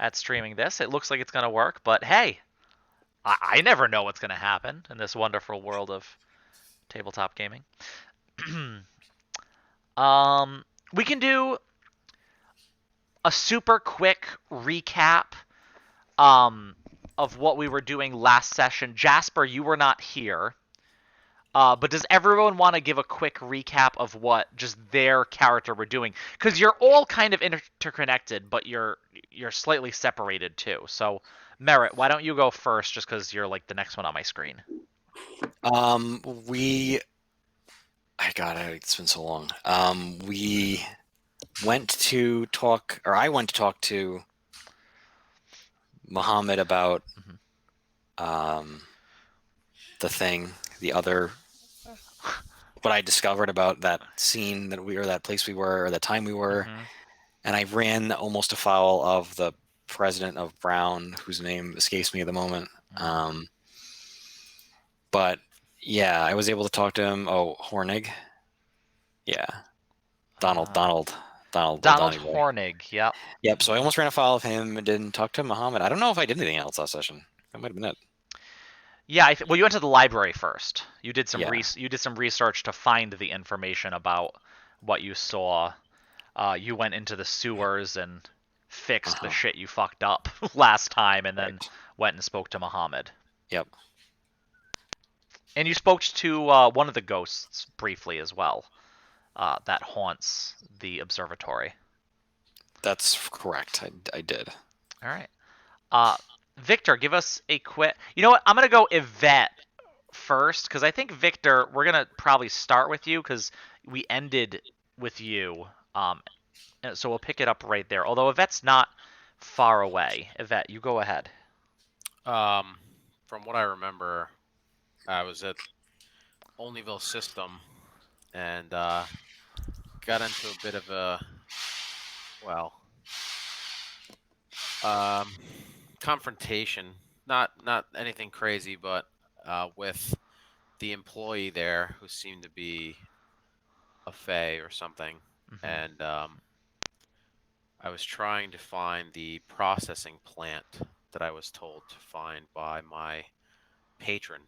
at streaming this. It looks like it's going to work, but hey, I never know what's going to happen in this wonderful world of tabletop gaming. um, we can do a super quick recap um, of what we were doing last session. Jasper, you were not here. But does everyone want to give a quick recap of what just their character were doing? Because you're all kind of interconnected, but you're slightly separated too. So, Merritt, why don't you go first? Just because you're like the next one on my screen. We, I got it. It's been so long. We went to talk, or I went to talk to Muhammad about Mhm. um, the thing, the other, what I discovered about that scene that we, or that place we were, or the time we were, Mhm. and I ran almost afoul of the president of Brown, whose name escapes me at the moment. Mhm. Um, but yeah, I was able to talk to him. Oh, Hornig. Yeah, Donald, Uh, Donald, Donald, the Donald Donny boy. Hornig. Yep. Yep. So I Mhm. almost ran afoul of him and didn't talk to Muhammad. I don't know if I did anything else last session. That might have been it. Yeah. Well, you went to the library first. You did some Yeah. you did some research to find the information about what you saw. You went into the sewers and Uh fixed the huh. shit you fucked up last time, and then Right. went and spoke to Muhammad. Yep. And you spoke to one of the ghosts briefly as well, that haunts the observatory. That's correct. I did. All right. Uh, Victor, give us a quick. You know what? I'm gonna go Yvette first because I think Victor, we're gonna probably start with you because we ended with you. And so we'll pick it up right there. Although Yvette's not far away. Yvette, you go ahead. Um, from what I remember, I was at Olneyville System and got into a bit of a well um, confrontation. Not anything crazy, but with the employee there who seemed to be a fae or something, Hmm. and I was trying to find the processing plant that I was told to find by my patron.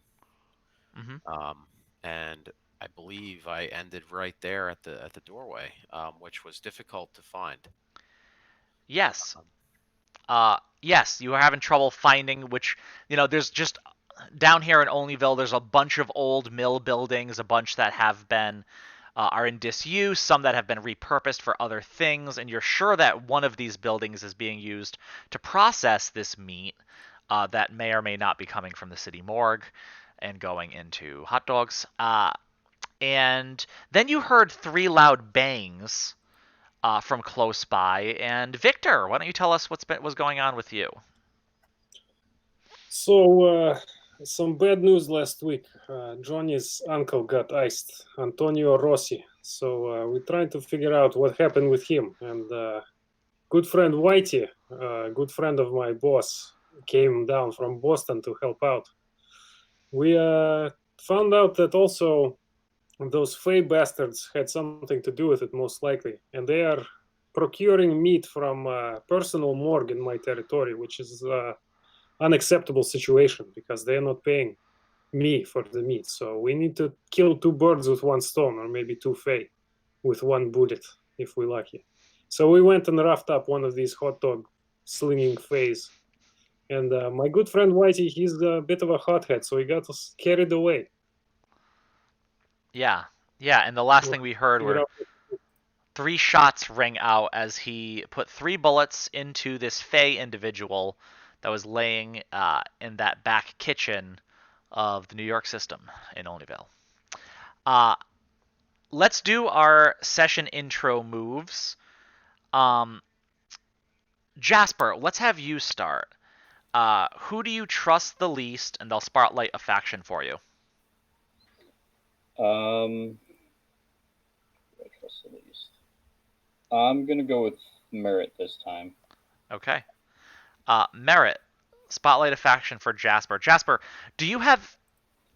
Hmm. Um, and I believe I ended right there at the doorway, which was difficult to find. Yes. Um, Yes, you are having trouble finding which, there's just down here in Olneyville, there's a bunch of old mill buildings, a bunch that have been are in disuse, some that have been repurposed for other things, and you're sure that one of these buildings is being used to process this meat that may or may not be coming from the city morgue and going into hot dogs. And then you heard three loud bangs from close by. And Victor, why don't you tell us what's going on with you? So, some bad news last week. Johnny's uncle got iced, Antonio Rossi. So, we're trying to figure out what happened with him. And good friend Whitey, good friend of my boss, came down from Boston to help out. We found out that also those Fey bastards had something to do with it, most likely. And they are procuring meat from personal morgue in my territory, which is unacceptable situation because they're not paying me for the meat. So we need to kill two birds with one stone, or maybe two fey with one bullet, if we're lucky. So we went and roughed up one of these hot dog slinging fays. And my good friend Whitey, he's a bit of a hothead, so he got us carried away. Yeah, yeah. And the last We'll thing we heard figure were out. three shots ring out as he put three bullets into this Fey individual that was laying in that back kitchen of the New York system in Olneyville. Uh, let's do our session intro moves. Um, Jasper, let's have you start. Who do you trust the least? And they'll spotlight a faction for you. Um, I trust the least. I'm gonna go with Merit this time. Okay. Merit, spotlight a faction for Jasper. Jasper, do you have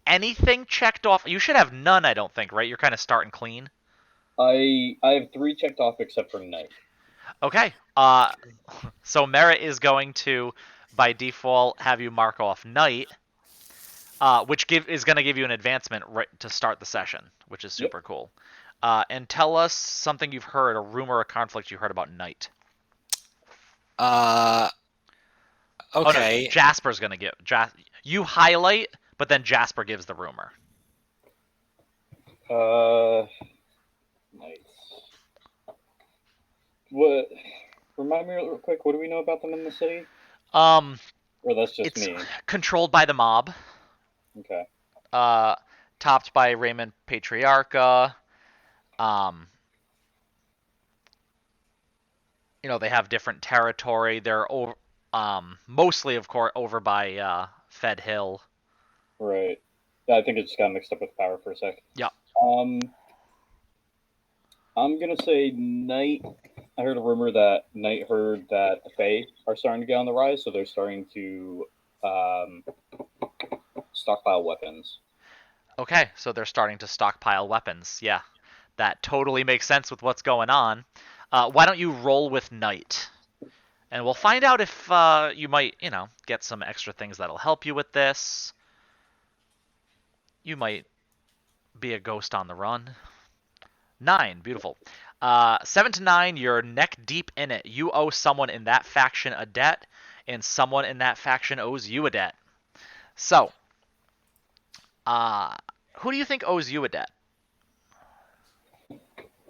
anything checked off? You should have none, I don't think, right? You're kind of starting clean. I have three checked off except for Knight. Okay. So Merit is going to, by default, have you mark off Knight, which is going to give you an advancement right to start the session, which is Yep. super cool. And tell us something you've heard, a rumor or conflict you heard about Knight. Okay. Oh no, Jasper's going to give. You highlight, but then Jasper gives the rumor. Nice. What? Remind me real quick. What do we know about them in the city? Or that's just It's me. controlled by the mob. Okay. Topped by Raymond Patriarcha. They have different territory. They're over, mostly, of course, over by Fed Hill. Right. I think it just got mixed up with power for a sec. Yeah. I'm gonna say Knight. I heard a rumor that Knight heard that the Fae are starting to get on the rise, so they're starting to stockpile weapons. Okay, so they're starting to stockpile weapons. Yeah, that totally makes sense with what's going on. Why don't you roll with Knight? And we'll find out if you might, get some extra things that'll help you with this. You might be a ghost on the run. 9, beautiful. 7 to 9, you're neck deep in it. You owe someone in that faction a debt, and someone in that faction owes you a debt. So, who do you think owes you a debt?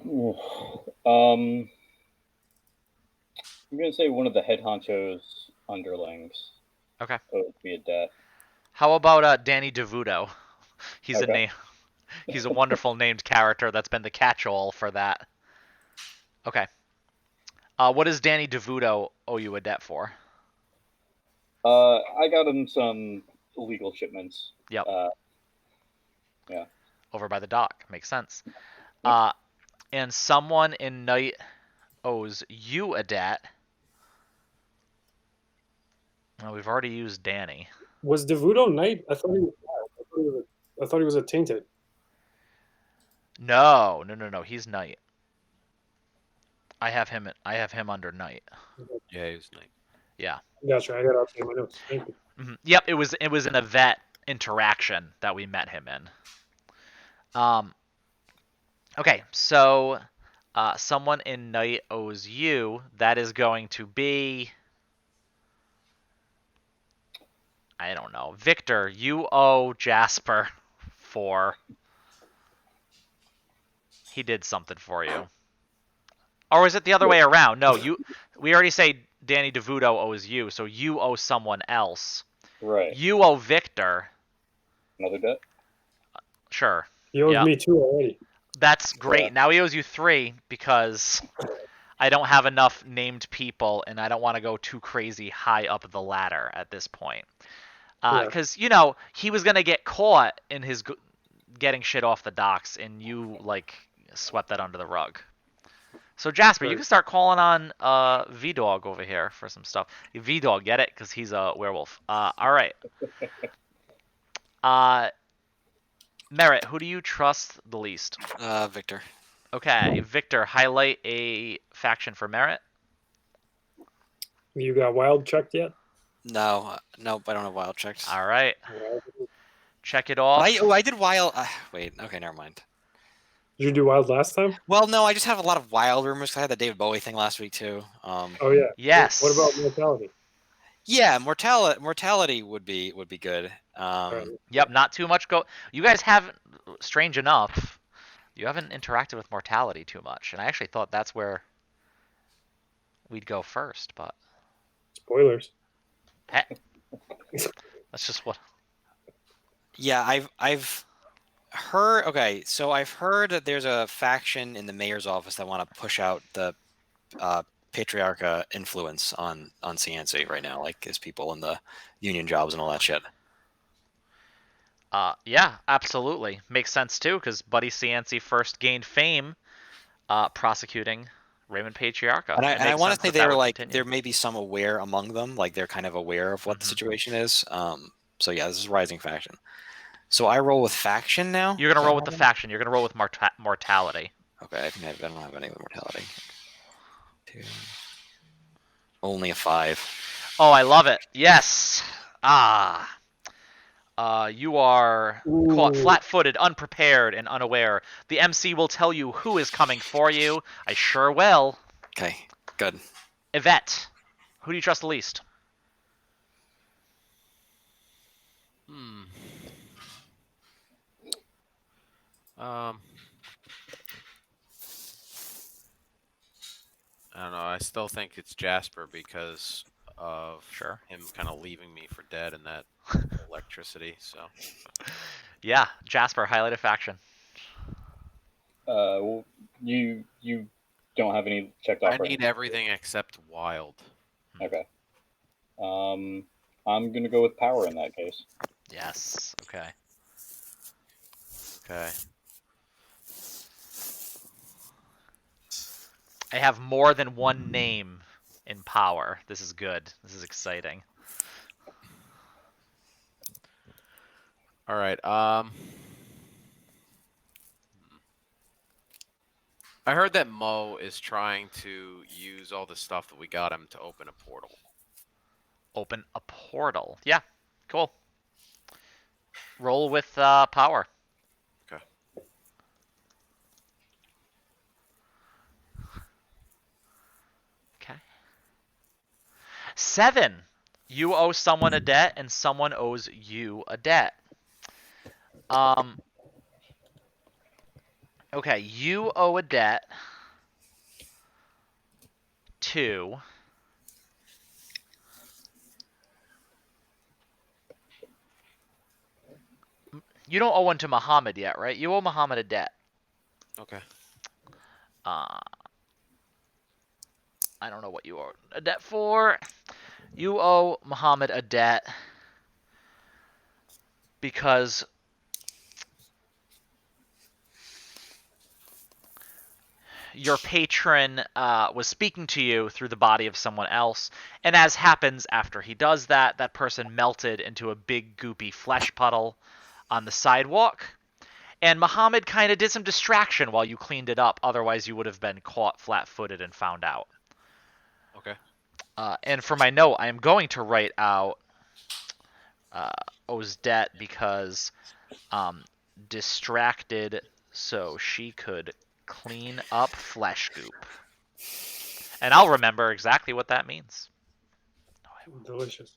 I'm gonna say one of the head honcho's underlings. Okay. Owes me a debt. How about Danny DeVuto? He's Okay. a name. He's a wonderful named character that's been the catch-all for that. Okay. What does Danny DeVuto owe you a debt for? I got him some illegal shipments. Yep. Yeah. Over by the dock. Makes sense. Yep. And someone in Knight owes you a debt. Well, we've already used Danny. Was DeVuto Knight? I thought he was. I thought he was a tainted. No. He's Knight. I have him under Knight. Yeah, he was nice. Yeah. Gotcha. I got to update my notes. Thank you. Mm-hmm. Yep. It was an Yvette interaction that we met him in. Okay, so someone in Knight owes you. That is going to be, I don't know. Victor, you owe Jasper 4. He did something for you. Or is it the other way around? No, we already say Danny DeVuto owes you, so you owe someone else. Right. You owe Victor. Another debt? Sure. He owes Yep. me 2 already. That's great. Yeah. Now he owes you 3 because I don't have enough named people, and I don't want to go too crazy high up the ladder at this point. Because, he was going to get caught in his getting shit off the docks, and you, swept that under the rug. So, Jasper, you Right. can start calling on V-Dog over here for some stuff. V-Dog, get it? Because he's a werewolf. All right. Merritt, who do you trust the least? Victor. Okay, Victor, highlight a faction for Merritt. You got wild checked yet? No, nope. I don't have wild checked. All right. Wild. Check it off. I did wild. Wait. Okay, never mind. Did you do wild last time? Well, no, I just have a lot of wild rumors. 'Cause I had the David Bowie thing last week too. Oh yeah. Yes. What about mortality? Yeah, mortality would be good. Yep, not too much You guys haven't, strange enough, you haven't interacted with mortality too much, and I actually thought that's where we'd go first, but Spoilers. hey, that's just what. Yeah, I've heard. Okay, so I've heard that there's a faction in the mayor's office that want to push out the patriarcha influence on CNC right now, like as people in the union jobs and all that shit. Yeah, absolutely. Makes sense too, because Buddy Cianci first gained fame prosecuting Raymond Patriarcha. And I want to say they're there may be some aware among them, like they're kind of aware of what the situation is. So yeah, this is rising faction. So I roll with faction now. You're gonna roll with the faction. You're gonna roll with mortality. Okay, I don't have any of the mortality. 2. Only a 5. Oh, I love it. Yes. Ah. You are caught Ooh. flat-footed, unprepared, and unaware. The MC will tell you who is coming for you. I sure will. Okay, good. Yvette, who do you trust the least? Hmm. Um. I don't know. I still think it's Jasper because of Sure. him kind of leaving me for dead in that electricity. So Yeah, Jasper, highlighted faction. Well, you don't have any checked off. I need everything except wild. Okay. I'm gonna go with power in that case. Yes. Okay. Okay. I have more than one name in power. This is good. This is exciting. All right. I heard that Mo is trying to use all the stuff that we got him to open a portal. Open a portal. Yeah. Cool. Roll with power. Okay. Okay. 7. You owe someone a debt, and someone owes you a debt. Okay, you owe a debt to. You don't owe one to Muhammad yet, right? You owe Muhammad a debt. Okay. I don't know what you owe a debt for. You owe Muhammad a debt because your patron was speaking to you through the body of someone else, and as happens after he does that, that person melted into a big goopy flesh puddle on the sidewalk. And Muhammad kind of did some distraction while you cleaned it up. Otherwise, you would have been caught flat-footed and found out. Okay. And for my note, I am going to write out O's debt because distracted so she could clean up flesh goop. And I'll remember exactly what that means. Delicious.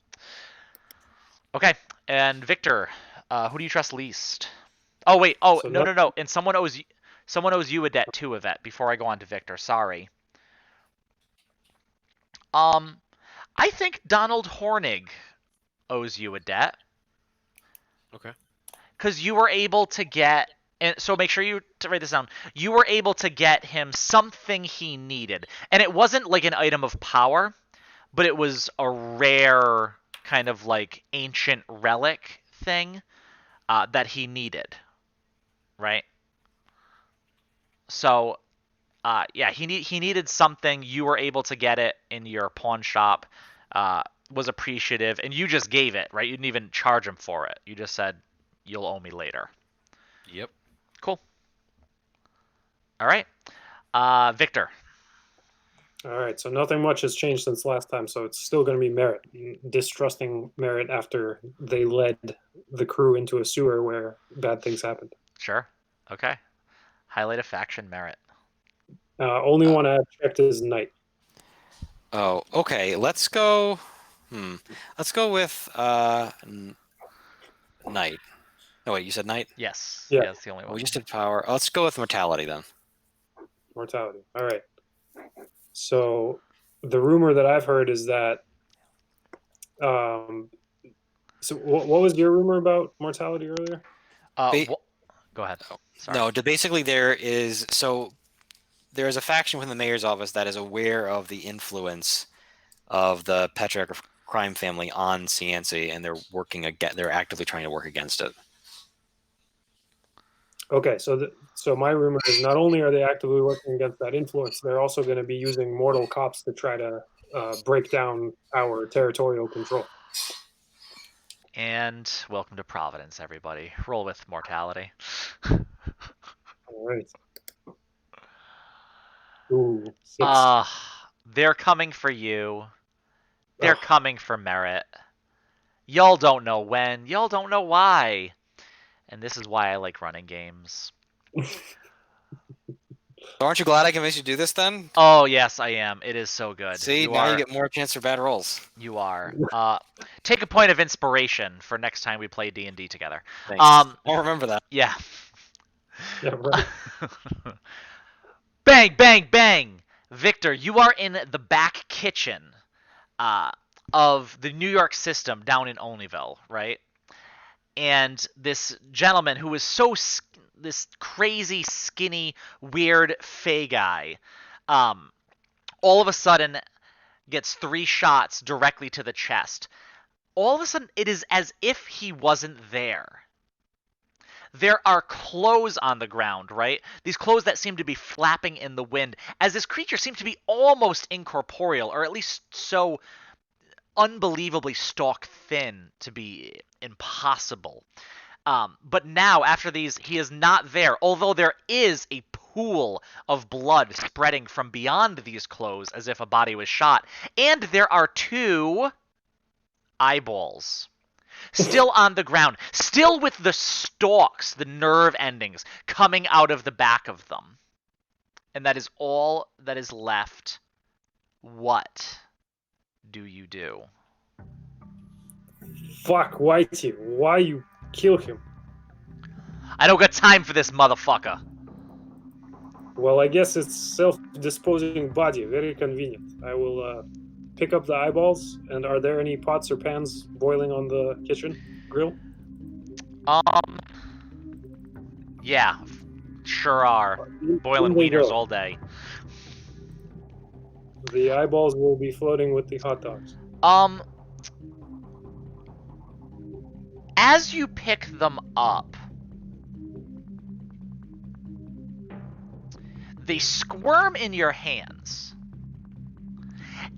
Okay, and Victor, who do you trust least? Oh wait, So no. And someone owes you a debt too, Yvette. Before I go on to Victor, sorry. I think Donald Hornig owes you a debt Okay. because you were able to get. And so make sure you to write this down. You were able to get him something he needed, and it wasn't like an item of power, but it was a rare kind of like ancient relic thing that he needed, right? So, yeah, he needed something. You were able to get it in your pawn shop. Was appreciative, and you just gave it, right? You didn't even charge him for it. You just said you'll owe me later. Yep. Cool. All right, Victor. All right, so nothing much has changed since last time, so it's still going to be Merritt. Distrusting Merritt after they led the crew into a sewer where bad things happened. Sure. Okay. Highlight a faction merit. Only one I checked is Knight. Oh, okay. Let's go. Let's go with Knight. No, wait. You said Knight. Yes. Yeah. That's the only one. We just did power. Let's go with mortality then. Mortality. All right. So the rumor that I've heard is that. So what was your rumor about mortality earlier? Go ahead. Sorry. No, basically there is a faction within the mayor's office that is aware of the influence of the Patriarch of Crime family on Cianci, and they're actively trying to work against it. Okay, so my rumor is not only are they actively working against that influence, they're also going to be using mortal cops to try to break down our territorial control. And welcome to Providence, everybody. Roll with mortality. All right. Ooh, 6. They're coming for you. They're Ugh. coming for Merritt. Y'all don't know when. Y'all don't know why. And this is why I like running games. Aren't you glad I convinced you to do this then? Oh, yes, I am. It is so good. See, now you get more chance for bad rolls. You are. Take a point of inspiration for next time we play D&D together. Thanks. I'll remember that. Yeah. Yeah, right. Bang, bang, bang! Victor, you are in the back kitchen of the New York system down in Olneyville, right? And this gentleman who is this crazy, skinny, weird Fey guy, all of a sudden gets 3 shots directly to the chest. All of a sudden, it is as if he wasn't there. There are clothes on the ground, right? These clothes that seem to be flapping in the wind, as this creature seems to be almost incorporeal, or at least so unbelievably stalk thin to be impossible. But now, after these, he is not there, although there is a pool of blood spreading from beyond these clothes as if a body was shot. And there are 2 eyeballs still on the ground, still with the stalks, the nerve endings, coming out of the back of them. And that is all that is left. What do you do? Fuck, Whitey, why you kill him? I don't got time for this motherfucker. Well, I guess it's self-disposing body. Very convenient. I will pick up the eyeballs. And are there any pots or pans boiling on the kitchen grill? Yeah, sure are. Boiling In they wieners go. all day. The eyeballs will be floating with the hot dogs. As you pick them up, they squirm in your hands.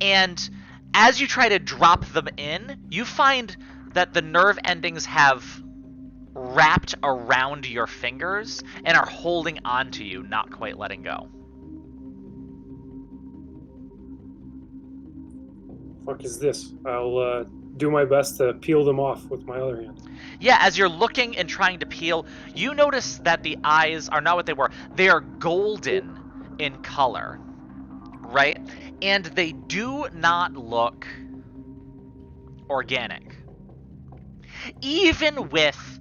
And as you try to drop them in, you find that the nerve endings have wrapped around your fingers and are holding onto you, not quite letting go. Fuck is this? I'll do my best to peel them off with my other hand. Yeah, as you're looking and trying to peel, you notice that the eyes are not what they were. They are golden in color, right? And they do not look organic. Even with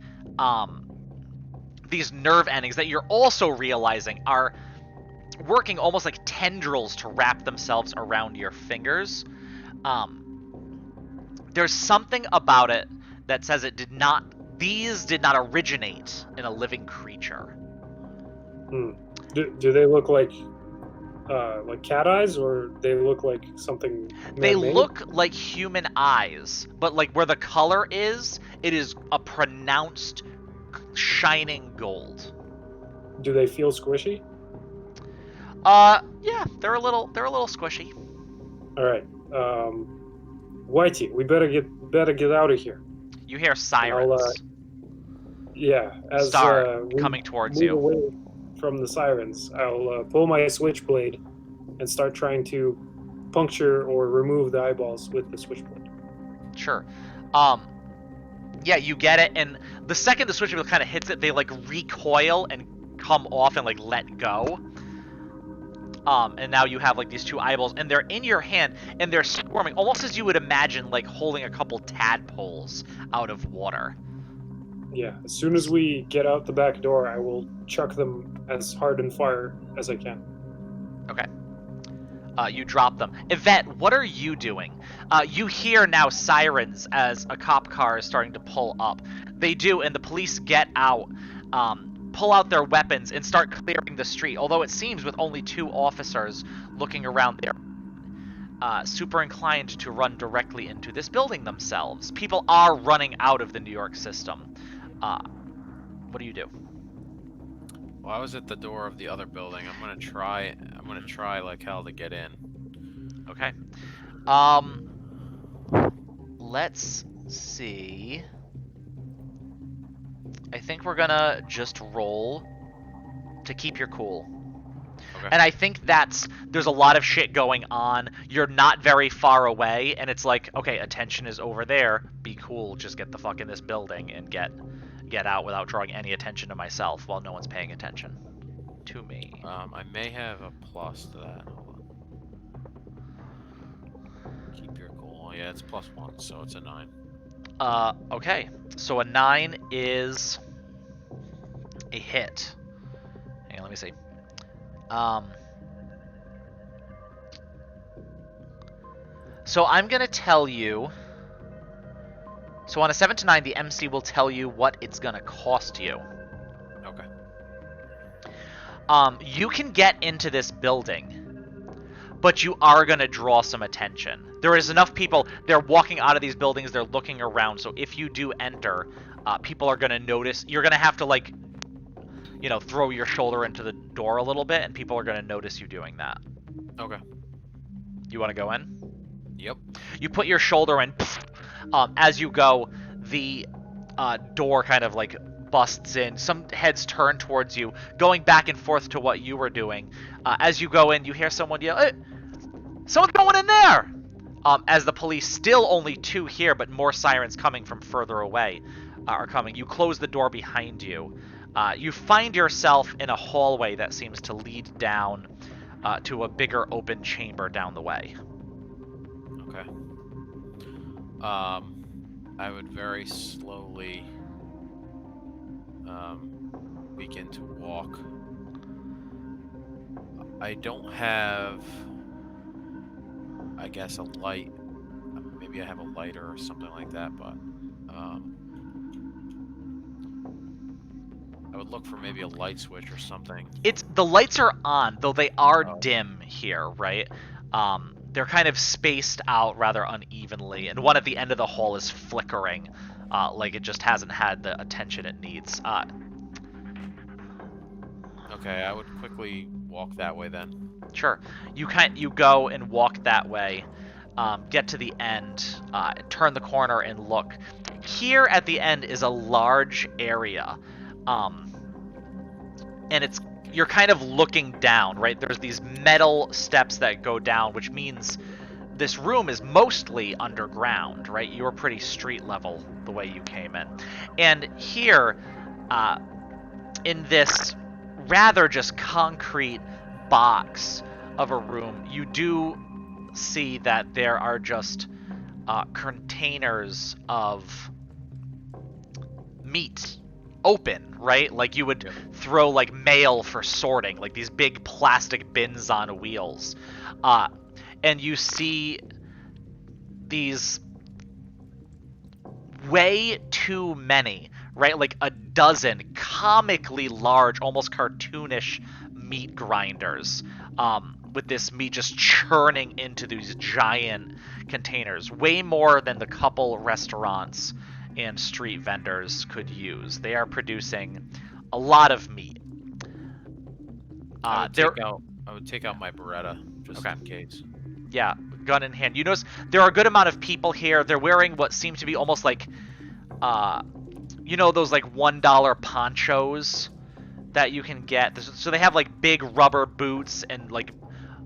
these nerve endings that you're also realizing are working almost like tendrils to wrap themselves around your fingers, there's something about it that says these did not originate in a living creature. Do they look like cat eyes, or they look like something They man-made? look like human eyes, but like where the color is, it is a pronounced shining gold. Do they feel squishy? Yeah, they're a little squishy. All right, Whitey, we better get out of here. You hear sirens. Yeah, as Start we coming towards move you. away from the sirens, I'll pull my switchblade and start trying to puncture or remove the eyeballs with the switchblade. Sure. Yeah, you get it, and the second the switchblade kind of hits it, they like recoil and come off and like let go. And now you have like these 2 eyeballs, and they're in your hand, and they're squirming, almost as you would imagine like holding a couple tadpoles out of water. Yeah, as soon as we get out the back door, I will chuck them as hard and far as I can. Okay. You drop them. Yvette, what are you doing? You hear now sirens as a cop car is starting to pull up. They do, and the police get out, pull out their weapons, and start clearing the street. Although it seems with only 2 officers looking around there, super inclined to run directly into this building themselves. People are running out of the New York system. What do you do? Well, I was at the door of the other building. I'm gonna try like hell to get in. Okay. Let's see. I think we're gonna just roll to keep your cool. Okay. And I think there's a lot of shit going on. You're not very far away, and it's like, okay, attention is over there. Be cool, just get the fuck in this building and get out without drawing any attention to myself while no one's paying attention to me. I may have a plus to that. Hold on. Keep your cool. Yeah, it's +1, so it's a 9. Okay, so a 9 is a hit. Hang on, let me see. So I'm gonna tell you. So on a 7 to 9, the MC will tell you what it's gonna cost you. Okay. You can get into this building, but you are gonna draw some attention. There is enough people. They're walking out of these buildings. They're looking around. So if you do enter, people are gonna notice. You're gonna have to throw your shoulder into the door a little bit, and people are gonna notice you doing that. Okay. You want to go in? Yep. You put your shoulder in. As you go, the door kind of like busts in. Some heads turn towards you, going back and forth to what you were doing. As you go in, you hear someone yell, "Hey, someone's going in there!" As the police, still only 2 here, but more sirens coming from further away are coming. You close the door behind you. You find yourself in a hallway that seems to lead down to a bigger open chamber down the way. Okay. I would very slowly begin to walk. I don't have, I guess, a light. Maybe I have a lighter or something like that, but I would look for maybe a light switch or something. The lights are on, though they are Oh. dim here, right? They're kind of spaced out rather unevenly, and one at the end of the hall is flickering, like it just hasn't had the attention it needs. Okay, I would quickly walk that way then. Sure. You go and walk that way, get to the end, turn the corner and look. Here at the end is a large area, and you're kind of looking down, right? There's these metal steps that go down, which means this room is mostly underground, right? You're pretty street level the way you came in. And here, in this rather just concrete box of a room, you do see that there are just containers of meat open, right? Like you would throw like mail for sorting, like these big plastic bins on wheels. And you see these way too many, right? Like a dozen comically large, almost cartoonish meat grinders, with this meat just churning into these giant containers. Way more than the couple restaurants and street vendors could use. They are producing a lot of meat. I would take out my Beretta just in case. Yeah, gun in hand. You notice there are a good amount of people here. They're wearing what seem to be almost like, those like $1 ponchos that you can get. So they have like big rubber boots and like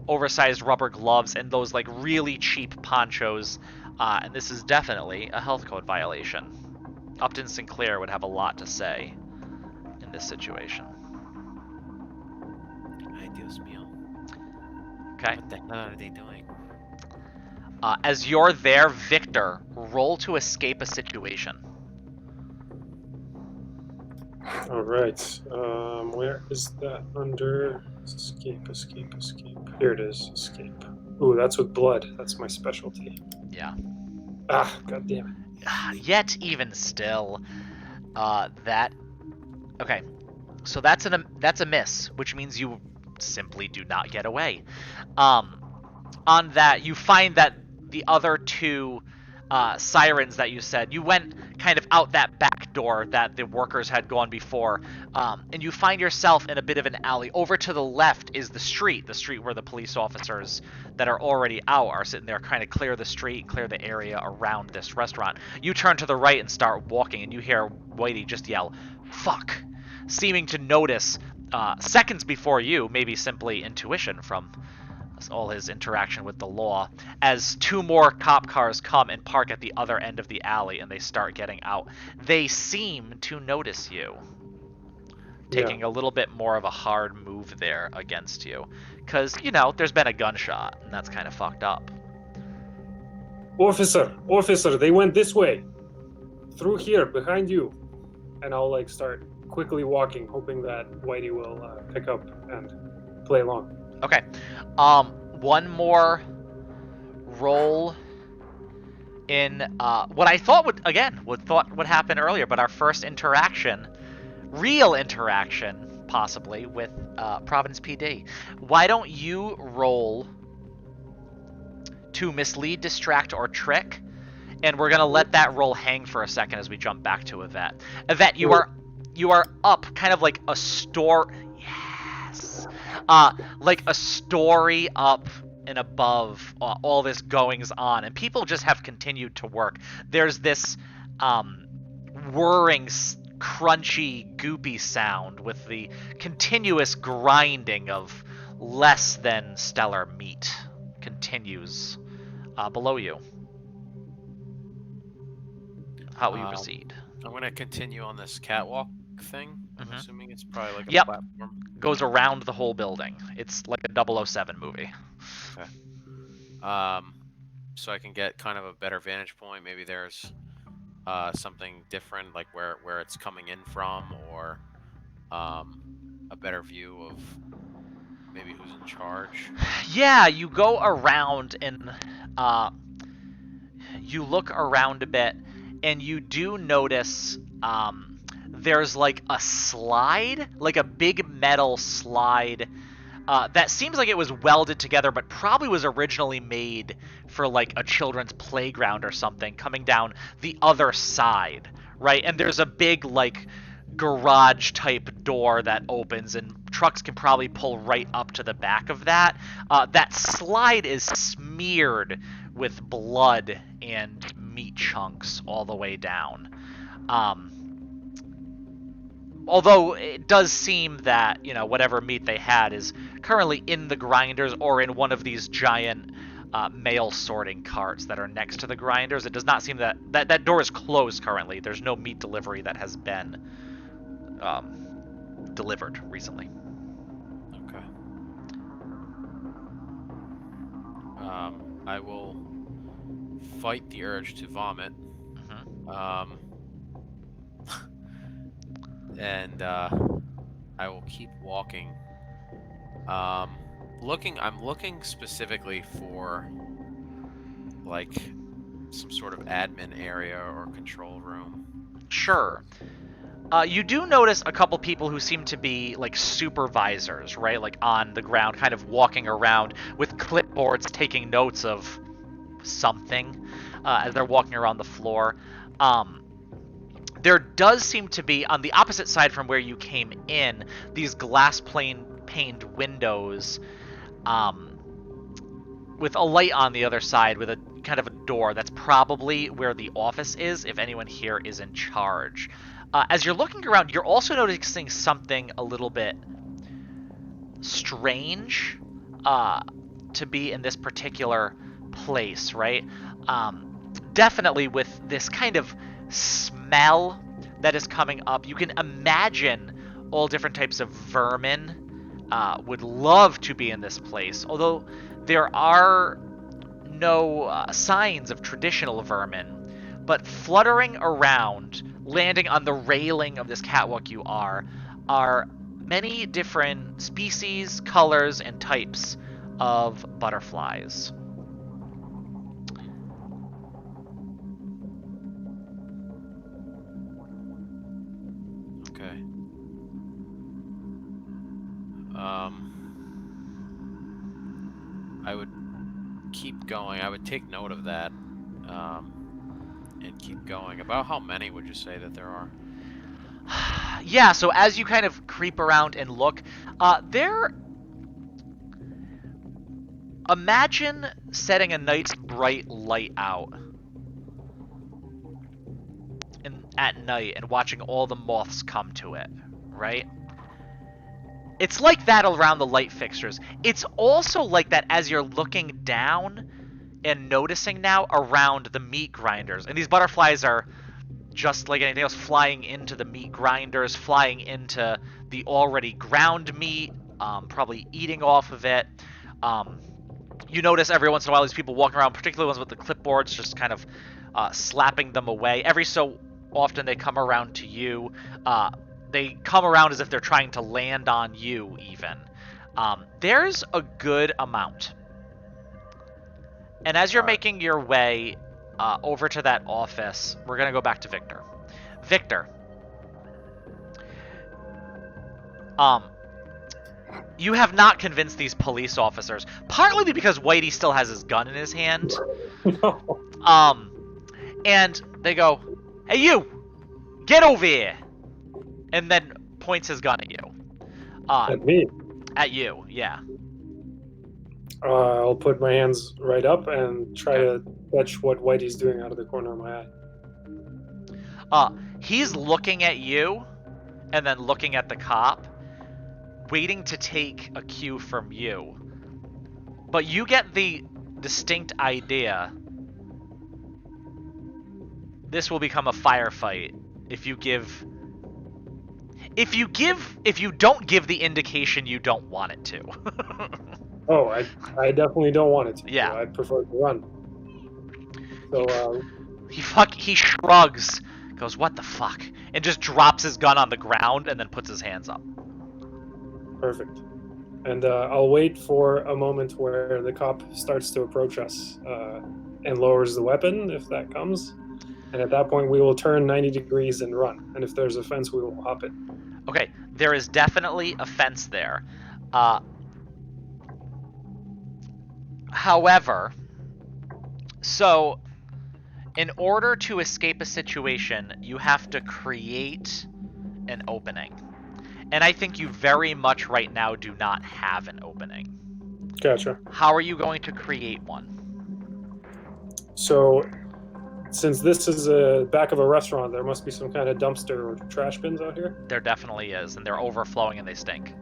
oversized rubber gloves and those like really cheap ponchos. And this is definitely a health code violation. Upton Sinclair would have a lot to say in this situation. Ay, Dios mío. Okay. What the hell are they doing? As you're there, Victor, roll to escape a situation. All right. Where is that under escape? Here it is. Escape. Ooh, that's with blood. That's my specialty. Yeah. Ah, god damn it. Yet even still, that. Okay, so that's a miss, which means you simply do not get away. On that, you find that the other 2 sirens that you said, you went kind of out that back door that the workers had gone before, and you find yourself in a bit of an alley. Over to the left is the street where the police officers that are already out are sitting there, kind of clear the street, clear the area around this restaurant. You turn to the right and start walking, and you hear Whitey just yell, "Fuck!" seeming to notice seconds before you, maybe simply intuition from all his interaction with the law, as 2 more cop cars come and park at the other end of the alley and they start getting out. They seem to notice you, taking a little bit more of a hard move there against you. Because, there's been a gunshot, and that's kind of fucked up. Officer, they went this way. Through here, behind you. And I'll start quickly walking, hoping that Whitey will pick up and play along. Okay. One more roll in what I thought would happen earlier, but our first interaction, real interaction, possibly, with Providence PD. Why don't you roll to mislead, distract, or trick? And we're gonna let that roll hang for a second as we jump back to Yvette. Yvette, you are up, kind of like a store. Yes. Like a story up and above all this goings on, and people just have continued to work. There's this whirring, crunchy, goopy sound with the continuous grinding of less than stellar meat continues below you. How will you proceed? I'm gonna continue on this catwalk thing. I'm assuming it's probably like a Yep. platform. Goes around the whole building. It's like a 007 movie. Okay. So I can get kind of a better vantage point. Maybe there's something different, like where it's coming in from, or a better view of maybe who's in charge. Yeah, you go around and you look around a bit, and you do notice there's like a slide, like a big metal slide that seems like it was welded together, but probably was originally made for like a children's playground or something, coming down the other side, right? And there's a big like garage type door that opens, and trucks can probably pull right up to the back of that. That slide is smeared with blood and meat chunks all the way down. Although it does seem that, whatever meat they had is currently in the grinders or in one of these giant mail sorting carts that are next to the grinders. It does not seem that door is closed currently. There's no meat delivery that has been delivered recently. Okay. I will fight the urge to vomit. And I will keep walking. I'm looking specifically for like some sort of admin area or control room. Sure. You do notice a couple people who seem to be like supervisors, right? Like on the ground, kind of walking around with clipboards, taking notes of something as they're walking around the floor. There does seem to be, on the opposite side from where you came in, these glass paned windows with a light on the other side with a kind of a door. That's probably where the office is, if anyone here is in charge. As you're looking around, you're also noticing something a little bit strange to be in this particular place, right? Definitely with this kind of smell that is coming up. You can imagine all different types of vermin would love to be in this place, although there are no signs of traditional vermin. But fluttering around, landing on the railing of this catwalk you are many different species, colors, and types of butterflies. Okay. I would keep going. I would take note of that, and keep going. About how many would you say that there are? Yeah, so as you kind of creep around and look, imagine setting a nice bright light out at night and watching all the moths come to it, right? It's like that around the light fixtures. It's also like that as you're looking down and noticing now around the meat grinders. And these butterflies are just like anything else, flying into the meat grinders, flying into the already ground meat, probably eating off of it. You notice every once in a while these people walking around, particularly ones with the clipboards, just kind of slapping them away. Every so often they come around to you. They come around as if they're trying to land on you, even. There's a good amount. And as you're making your way over to that office, we're going to go back to Victor. Victor, you have not convinced these police officers, partly because Whitey still has his gun in his hand. No. And they go, "Hey, you! Get over here!" And then points his gun at you. At me. At you, yeah. I'll put my hands right up and try to catch what Whitey's doing out of the corner of my eye. He's looking at you and then looking at the cop, waiting to take a cue from you. But you get the distinct idea this will become a firefight if you don't give the indication you don't want it to. Oh, I definitely don't want it to. Yeah. I'd prefer to run. So, He shrugs, goes, "What the fuck?" and just drops his gun on the ground and then puts his hands up. perfect. And I'll wait for a moment where the cop starts to approach us and lowers the weapon, if that comes. And at that point, we will turn 90 degrees and run. And if there's a fence, we will hop it. Okay, there is definitely a fence there. However, so in order to escape a situation, you have to create an opening. And I think you very much right now do not have an opening. Gotcha. How are you going to create one? So, since this is a back of a restaurant, there must be some kind of dumpster or trash bins out here. There definitely is, and they're overflowing and they stink.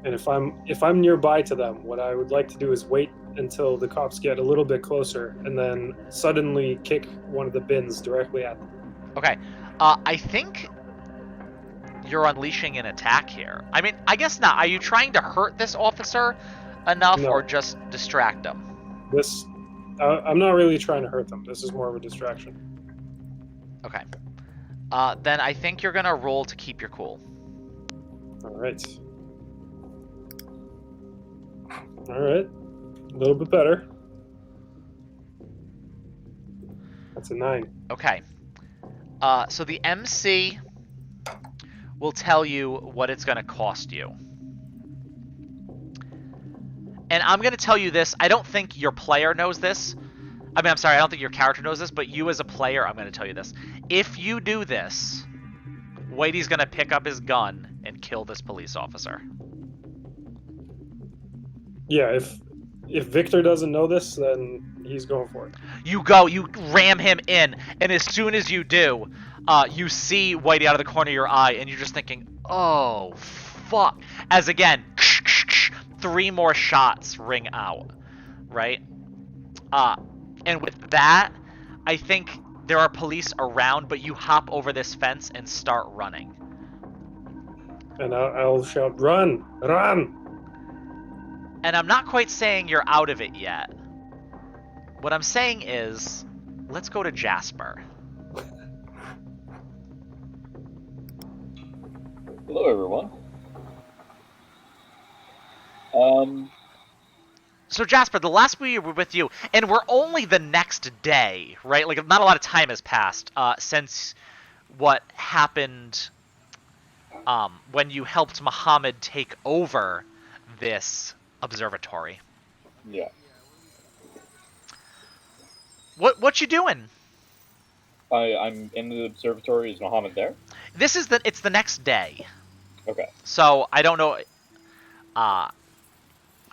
And if I'm nearby to them, what I would like to do is wait until the cops get a little bit closer, and then suddenly kick one of the bins directly at them. Okay, I think you're unleashing an attack here. I mean, I guess not. Are you trying to hurt this officer enough, No. or just distract him? I'm not really trying to hurt them. This is more of a distraction. Okay. Then I think you're gonna roll to keep your cool. All right. All right. A little bit better. That's a 9. Okay. So the MC will tell you what it's gonna cost you. And I'm going to tell you this. I don't think your player knows this. I mean, I'm sorry. I don't think your character knows this. But you as a player, I'm going to tell you this. If you do this, Whitey's going to pick up his gun and kill this police officer. Yeah, if Victor doesn't know this, then he's going for it. You ram him in. And as soon as you do, you see Whitey out of the corner of your eye. And you're just thinking, oh, fuck. As again, 3 more shots ring out, right? And with that, I think there are police around, but you hop over this fence and start running. And I'll shout, "Run! Run!" And I'm not quite saying you're out of it yet. What I'm saying is, let's go to Jasper. Hello, everyone. So Jasper, the last we were with you, and we're only the next day, right? Like, not a lot of time has passed since what happened when you helped Muhammad take over this observatory. Yeah. What you doing? I'm in the observatory. Is Muhammad there? It's the next day. Okay. So I don't know.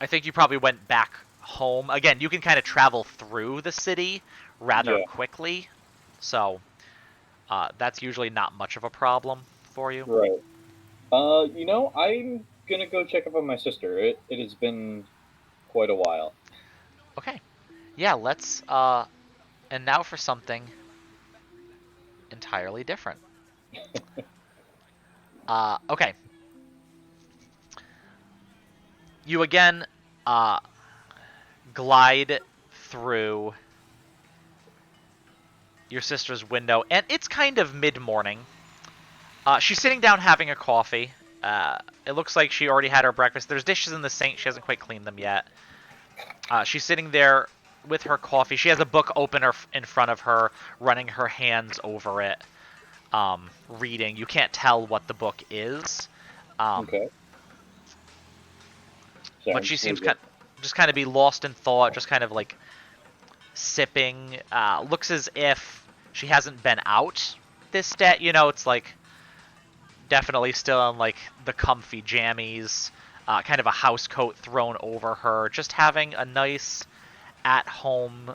I think you probably went back home. Again, you can kind of travel through the city rather quickly. So that's usually not much of a problem for you. Right. I'm gonna go check up on my sister. It has been quite a while. Okay. Yeah, let's and now for something entirely different. Okay. You again uh glide through your sister's window, and it's kind of mid-morning. She's sitting down having a coffee. It looks like she already had her breakfast. There's dishes in the sink. She hasn't quite cleaned them yet. She's sitting there with her coffee. She has a book open in front of her, running her hands over it, reading. You can't tell what the book is, Okay. So but I'm she just seems gonna just kind of be lost in thought, just kind of like sipping. Looks as if she hasn't been out this day. It's like definitely still in like the comfy jammies, kind of a house coat thrown over her, just having a nice at-home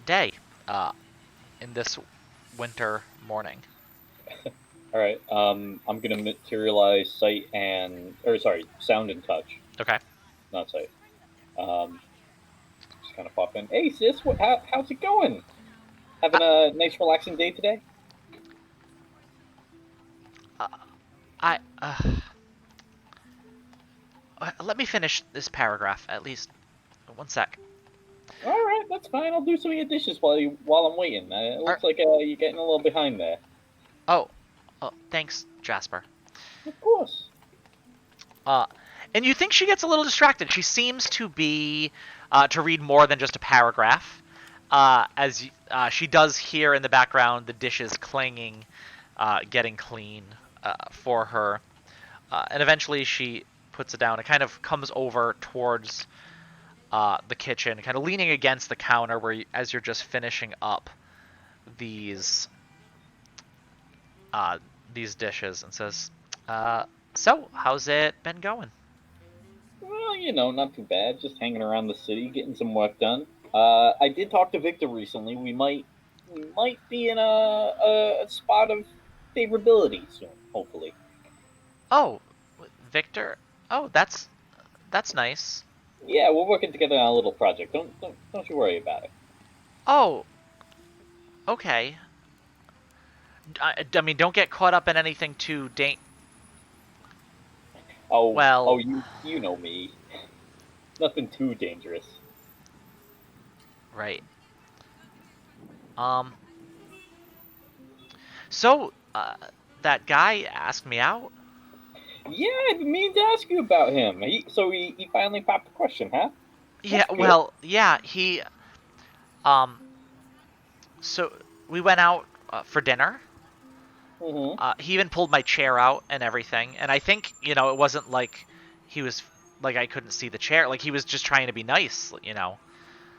day in this winter morning. All right. I'm gonna materialize sound and touch, Okay. not sight. Um, just kind of pop in. Hey, sis, how's it going? Uh, Having a nice, relaxing day today? uh, I let me finish this paragraph at least. One sec. All right, that's fine. I'll do some of your dishes while I'm waiting. It Are, looks like you're getting a little behind there. oh, thanks, Jasper. Of course. Uh, and you think she gets a little distracted. She seems to be to read more than just a paragraph, as she does hear in the background the dishes clanging, getting clean for her, and eventually she puts it down. It kind of comes over towards the kitchen, kind of leaning against the counter as you're just finishing up these uh, these dishes, and says, "So, how's it been going?" Well, not too bad. Just hanging around the city, getting some work done. I did talk to Victor recently. We might be in a spot of favorability soon, hopefully. Oh, Victor. Oh, that's nice. Yeah, we're working together on a little project. Don't you worry about it. Oh, okay. I mean, don't get caught up in anything too Oh, well. you know me. Nothing too dangerous. Right. Um. So, that guy asked me out. Yeah, I've been meaning to ask you about him. So he finally popped the question, huh? Yeah. That's good. Well, yeah. He. Um. So we went out for dinner. Mm-hmm. He even pulled my chair out and everything. And I think it wasn't like he was like I couldn't see the chair. Like he was just trying to be nice.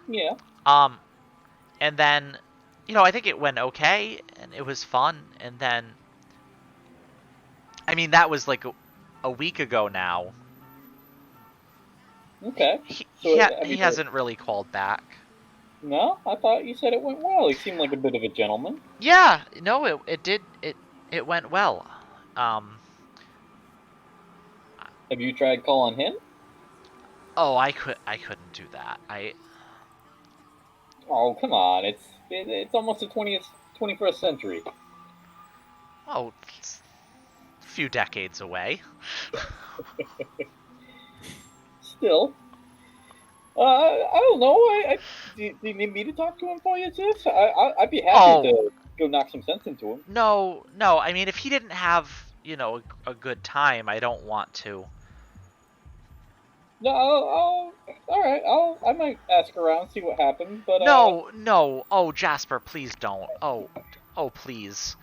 Yeah. Um. And then, I think it went okay and it was fun. And then, I mean, that was like a week ago now. Okay. He, So he, have he you heard? hasn't really called back. No, I thought you said it went well. He seemed like a bit of a gentleman. Yeah, no, it did. It went well. Um, Have you tried calling him? oh, I couldn't do that. Oh, come on. It's almost the 21st century. Oh, it's a few decades away. Still, I don't know. Do you need me to talk to him for you, sis? I'd be happy Oh, to go knock some sense into him. no, no. I mean, if he didn't have, a good time, I don't want to. No, all right. I might ask around, see what happens. But No, no. Oh, Jasper, please don't. Oh, please.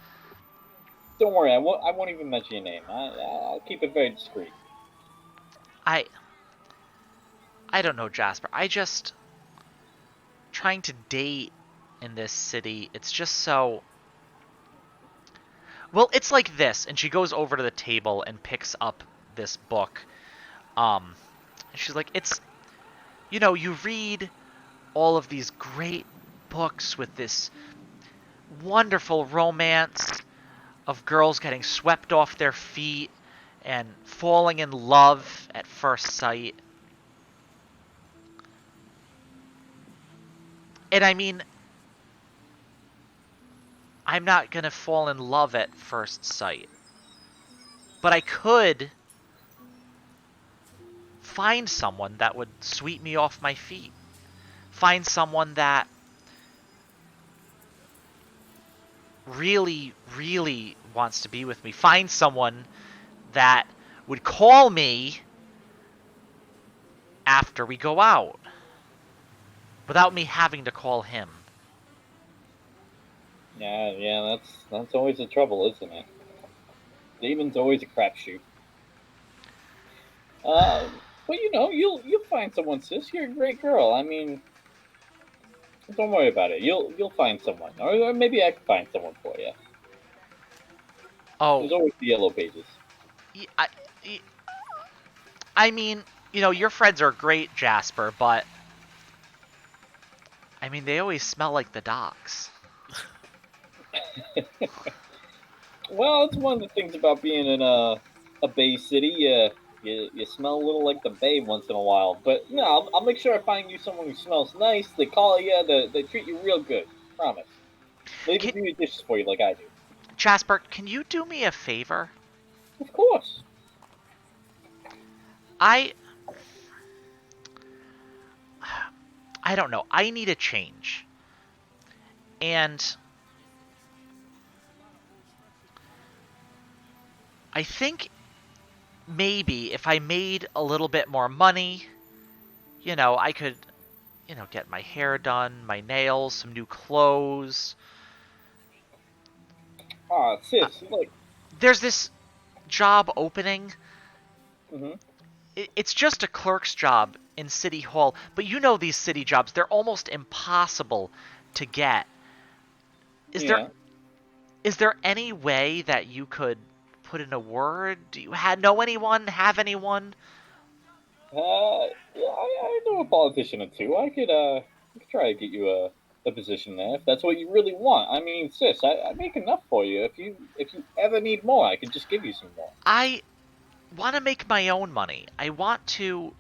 don't worry. I won't even mention your name. I'll keep it very discreet. I I don't know, Jasper. I just trying to date in this city. It's just so. Well, it's like this, and she goes over to the table and picks up this book. Um, and she's like, it's you read all of these great books with this wonderful romance of girls getting swept off their feet and falling in love at first sight. And I mean, I'm not gonna fall in love at first sight. But I could find someone that would sweep me off my feet. Find someone that really, really wants to be with me. Find someone that would call me after we go out without me having to call him. Yeah, that's always the trouble, isn't it? Damon's always a crapshoot. But you'll find someone, sis. You're a great girl. I mean, don't worry about it. You'll find someone, or maybe I can find someone for you. Oh, There's always the yellow pages. I, I mean, your friends are great, Jasper, but I mean, they always smell like the docks. Well, it's one of the things about being in a bay city. You smell a little like the bay once in a while. But no, I'll make sure I find you someone who smells nice. They call you. They treat you real good. Promise. They even Can, do your dishes for you like I do. Jasper, can you do me a favor? Of course. I I don't know. I need a change. And I think maybe if I made a little bit more money, I could, get my hair done, my nails, some new clothes. Sis, like, There's this job opening. hmm It's just a clerk's job in City Hall, but these city jobs, they're almost impossible to get. Is there yeah. is there any way that you could put in a word? Do you know anyone? Have anyone? Yeah, I know a politician or two. I could try to get you a position there if that's what you really want. I mean, sis, I make enough for you. If you ever need more, I could just give you some more. I want to make my own money. I want to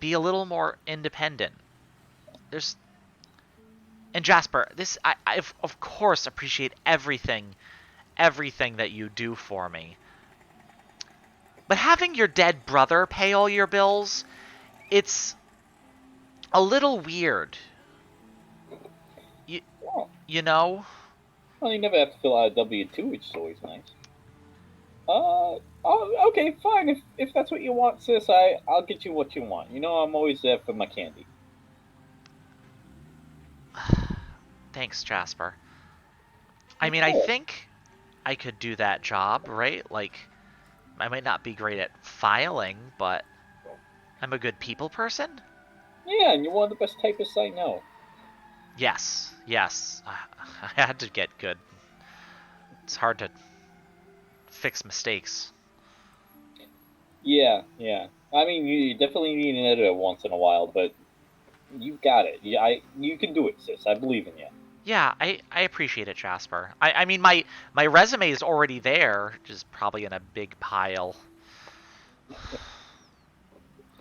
be a little more independent. There's and Jasper, I of course appreciate everything that you do for me. But having your dead brother pay all your bills, it's a little weird. You Well, you know? well, you never have to fill out a W-2, which is always nice. Okay, fine. If that's what you want, sis, I'll get you what you want. You know, I'm always there for my candy. Thanks, Jasper. I Of mean, I course. think I could do that job, right? Like I might not be great at filing, but I'm a good people person. Yeah, and you're one of the best typists I know. Yes. I had to get good. It's hard to fix mistakes. Yeah. I mean, you definitely need an editor once in a while, but you got it. You can do it, sis. I believe in you. Yeah, I appreciate it, Jasper. I mean, my resume is already there, just probably in a big pile.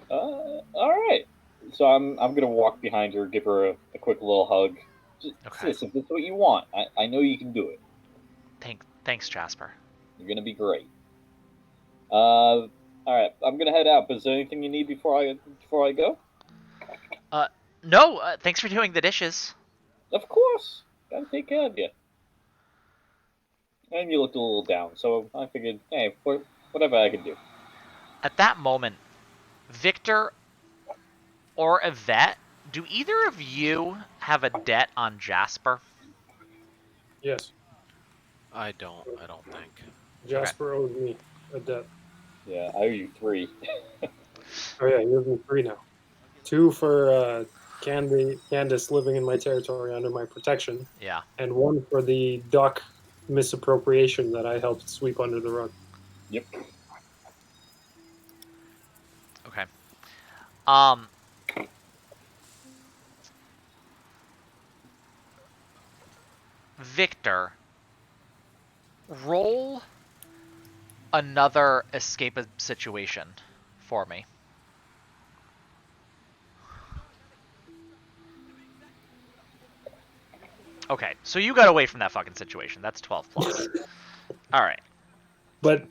All right. So I'm gonna walk behind her, give her a quick little hug. Just, Okay. sis, if that's what you want, I know you can do it. Thanks, Jasper. You're gonna be great. All right. I'm gonna head out. But is there anything you need before I go? Uh, no. Thanks for doing the dishes. Of course. Gotta take care of you. And you looked a little down, so I figured, hey, whatever I can do. At that moment, Victor or Yvette, do either of you have a debt on Jasper? Yes, I don't think. Okay. Jasper owes me a debt. Yeah, I owe you 3. Oh yeah, he owes me 3 now. 2 for Candace living in my territory under my protection, Yeah. and 1 for the dock misappropriation that I helped sweep under the rug. Yep. Okay. Um. Victor, roll another escape situation for me. Okay, so you got away from that fucking situation. That's 12 plus. All right. But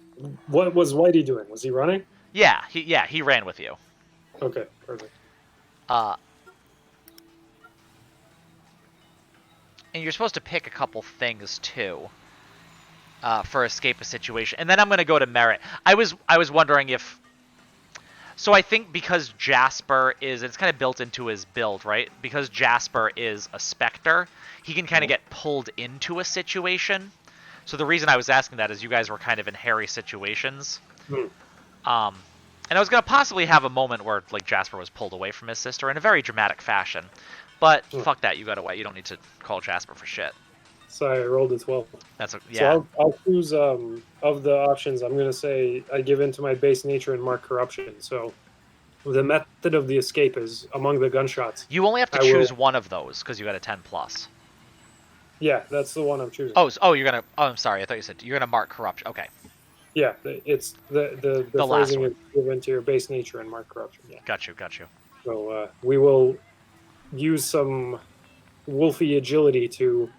what was Whitey doing? Was he running? Yeah, he ran with you. Okay, perfect. And you're supposed to pick a couple things too for escape a situation. And then I'm going to go to merit. I was wondering if. So I think because Jasper is, it's kind of built into his build, right? Because Jasper is a specter, he can kind of get pulled into a situation. So the reason I was asking that is you guys were kind of in hairy situations. Hmm. And I was going to possibly have a moment where like Jasper was pulled away from his sister in a very dramatic fashion. But fuck that, you got away. You don't need to call Jasper for shit. Sorry, I rolled a 12. That's yeah. So I'll choose of the options. I'm gonna say I give in to my base nature and mark corruption. So the method of the escape is among the gunshots. You only have to choose one of those because you got a 10 plus. Yeah, that's the one I'm choosing. You're gonna. Oh, I'm sorry. I thought you said you're gonna mark corruption. Okay. Yeah, it's the last phrasing one. is give into your base nature and mark corruption. Yeah. Got you. So we will use some wolfy agility to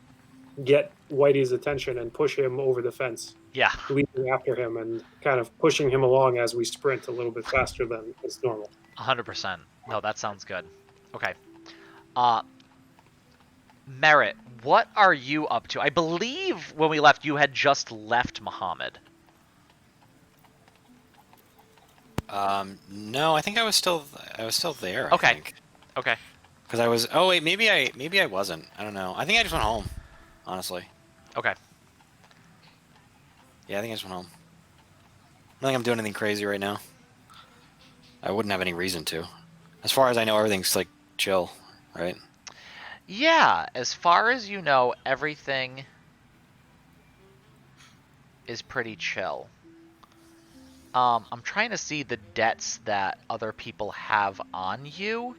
get Whitey's attention and push him over the fence, Yeah. leaping after him and kind of pushing him along as we sprint a little bit faster than is normal. 100%. No, that sounds good. Okay. Merritt, what are you up to? I believe when we left, you had just left Muhammad. No, I think I was still there. Okay. I think. Okay. Because I was. Oh wait, maybe I wasn't. I don't know. I think I just went home. Honestly. Okay. Yeah, I think I just went home. I don't think I'm doing anything crazy right now. I wouldn't have any reason to. As far as I know, everything's like chill, right? Yeah, as far as you know, everything is pretty chill. I'm trying to see the debts that other people have on you.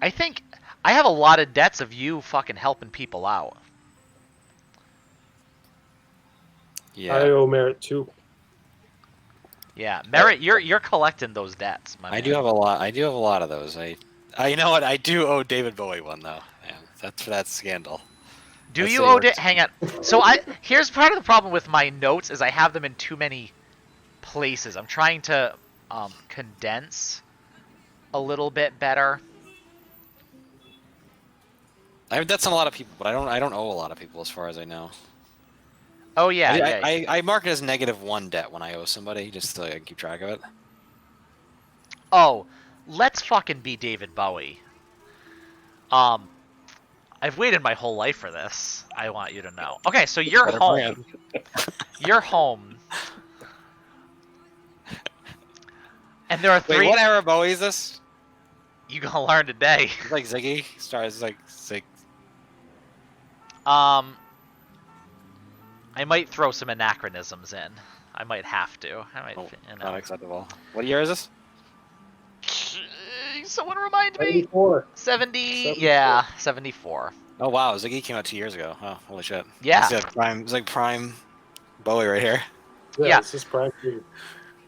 I think I have a lot of debts of you fucking helping people out. Yeah. Oh, I owe merit too. Yeah, Merritt, you're collecting those debts, my man. I do have a lot. I do have a lot of those. You know what? I do owe David Bowie one though. Yeah, that's for that scandal. Do That's you the owe worst. it? Hang on. So here's part of the problem with my notes is I have them in too many places. I'm trying to condense a little bit better. That's a lot of people, but I don't owe a lot of people as far as I know. Oh yeah, I mark it as -1 debt when I owe somebody, just so I can keep track of it. Oh, let's fucking be David Bowie. I've waited my whole life for this. I want you to know. Okay, so you're Better home. You're home. And there are Wait, three. what era Bowie is this? You gonna learn today. It's like Ziggy. Stars like Zig. I might throw some anachronisms in. I might have to. I might. Oh, You know. not acceptable. What year is this? Someone remind me. 74. 70. Yeah, 74. Oh wow, Ziggy came out 2 years ago. Oh, holy shit. Yeah. It's prime. It's like prime Bowie right here. Yeah. This is prime food.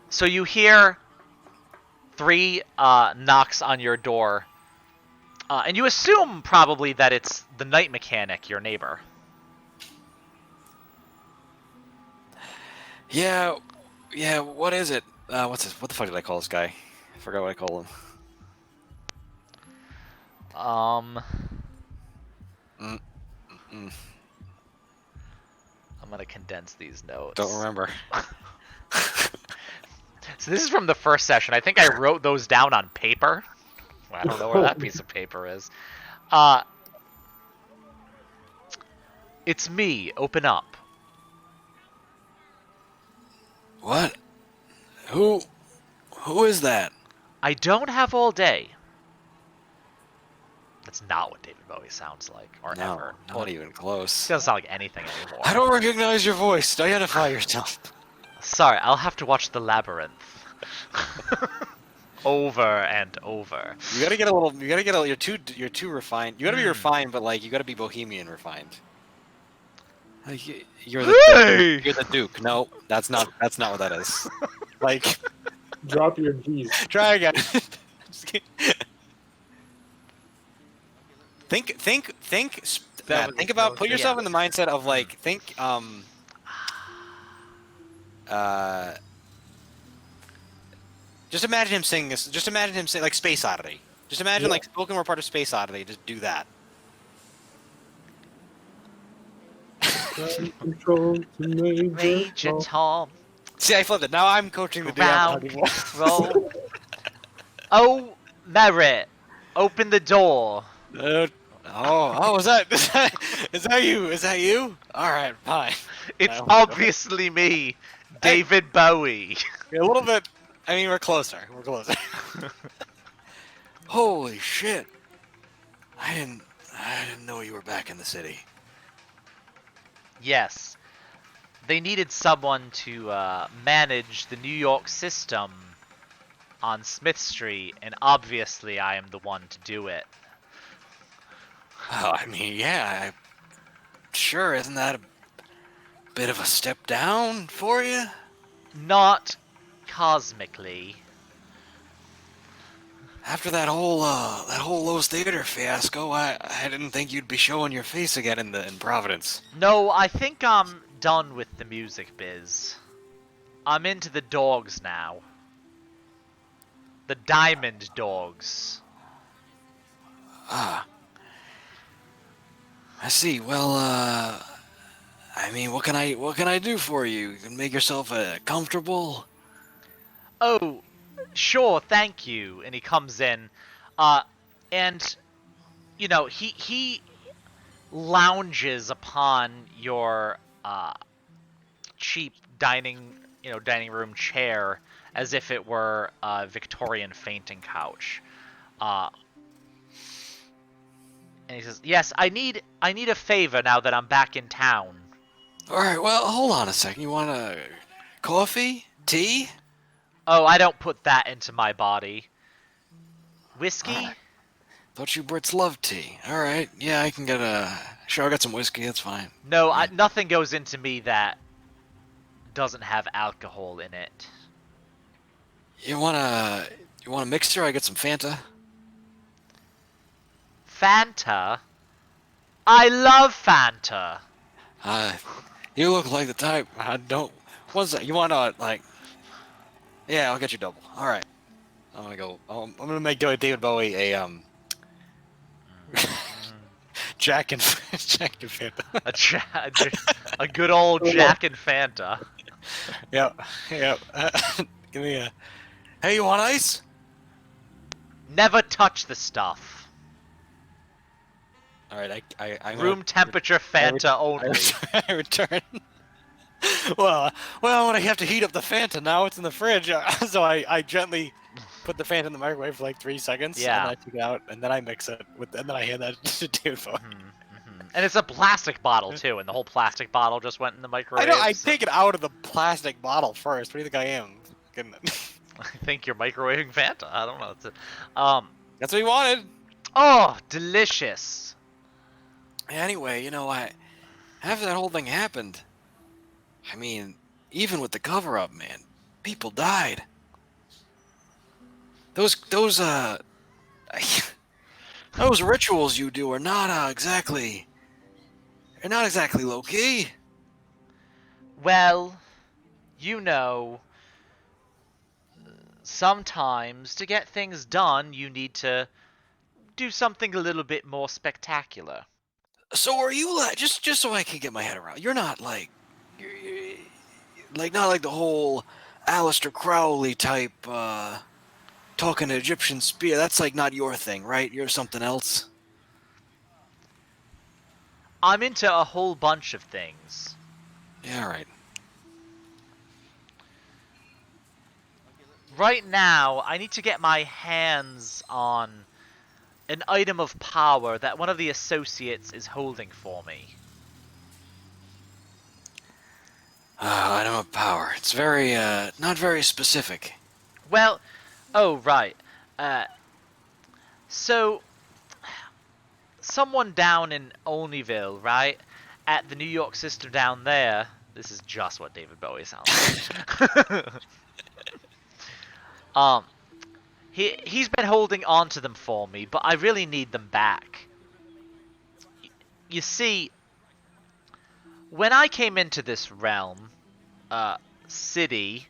So you hear 3 knocks on your door, and you assume probably that it's the night mechanic, your neighbor. Yeah. What is it? What's this? What the fuck did I call this guy? I forgot what I called him. I'm gonna condense these notes. Don't remember. So this is from the first session. I think I wrote those down on paper. I don't know where that piece of paper is. It's me. Open up. What? Who is that? I don't have all day. That's not what David Bowie sounds like, or No, ever. not even close. He doesn't sound like anything anymore. I don't recognize your voice. Identify yourself. Sorry, I'll have to watch The Labyrinth. Over and over. You gotta get a little. You're too refined. You gotta be refined, but like you gotta be bohemian refined. You're the Hey! you're the Duke. No, that's not what that is. Like, Drop your G's. try again. Just kidding. think, Matt. Think about. Put yourself in the mindset of like. Think. Just imagine him singing this. Just imagine him saying like Space Oddity. Just imagine like spoken word part of Space Oddity. Just do that. Control to Major Tom. See, I flipped it. Now I'm coaching the Ground DM. control. Oh, Merritt, open the door. Is that you? Is that you? All right, fine. It's No. obviously me, David Bowie. A little bit. I mean, we're closer. We're closer. Holy shit! I didn't know you were back in the city. Yes, they needed someone to manage the New York system on Smith Street, and obviously I am the one to do it. Oh, I mean, yeah. Sure, isn't that a bit of a step down for you? Not cosmically. After that whole Lowe's Theater fiasco, I didn't think you'd be showing your face again in Providence. No, I think I'm done with the music biz. I'm into the dogs now. The diamond dogs. Ah. I see. Well, I mean, what can I do for you? You can make yourself comfortable. Oh, sure, thank you. And he comes in, and you know he lounges upon your cheap dining room chair as if it were a Victorian fainting couch. And he says, "Yes, I need a favor now that I'm back in town." All right. Well, hold on a second. You want a coffee, tea? Oh, I don't put that into my body. Whiskey? Alright. Thought you Brits loved tea. All right. Yeah, I can get Sure, I got some whiskey. That's fine. No, Yeah. nothing goes into me that doesn't have alcohol in it. You want a mixer? I got some Fanta. Fanta? I love Fanta. You look like the type. I don't. What's that? You want like? Yeah, I'll get you double. All right. I'm gonna go. I'm gonna make David Bowie a Jack and Fanta. A good old Jack and Fanta. Yep. Give me a. Hey, you want ice? Never touch the stuff. All right. I'm Room temperature Fanta only. I return. Well, when I have to heat up the Fanta, now it's in the fridge, so I gently put the Fanta in the microwave for like 3 seconds, Yeah. and I take it out, and then I mix it and then I hand that to David Bowie. And it's a plastic bottle too, and the whole plastic bottle just went in the microwave. I take it out of the plastic bottle first. What do you think I am? I think you're microwaving Fanta. I don't know. That's what he wanted. Oh, delicious. Anyway, after that whole thing happened, I mean, even with the cover-up, man, people died. Those rituals you do are not exactly low key. Well, sometimes to get things done, you need to do something a little bit more spectacular. So are you just so I can get my head around? You're not you're not like the whole Aleister Crowley type talking to Egyptian spear. That's not your thing, right? You're something else. I'm into a whole bunch of things. Yeah, all right. Right now, I need to get my hands on an item of power that one of the associates is holding for me. Item of power. It's very not very specific. Well, oh right. So someone down in Olneyville, right? at the New York system down there, this is just what David Bowie sounds like. um, he's been holding on to them for me, but I really need them back. You see, when I came into this realm, city,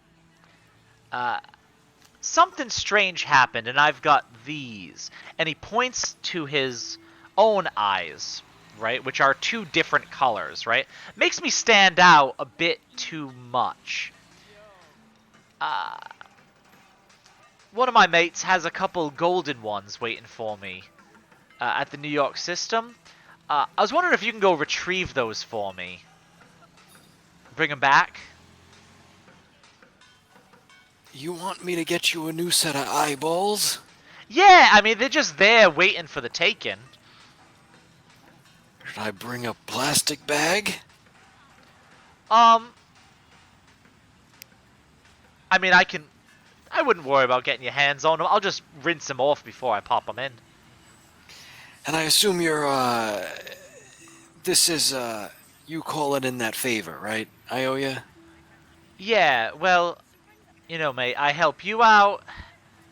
something strange happened, and I've got these. And he points to his own eyes, right, which are two different colors, right? Makes me stand out a bit too much. One of my mates has a couple golden ones waiting for me at the New York system. I was wondering if you can go retrieve those for me. Bring them back. You want me to get you a new set of eyeballs? Yeah, I mean, they're just there waiting for the taking. Should I bring a plastic bag? I mean, I wouldn't worry about getting your hands on them. I'll just rinse them off before I pop them in. And I assume you're, this is, you calling in that favor, right? I owe you? Yeah, well, you know, mate, I help you out,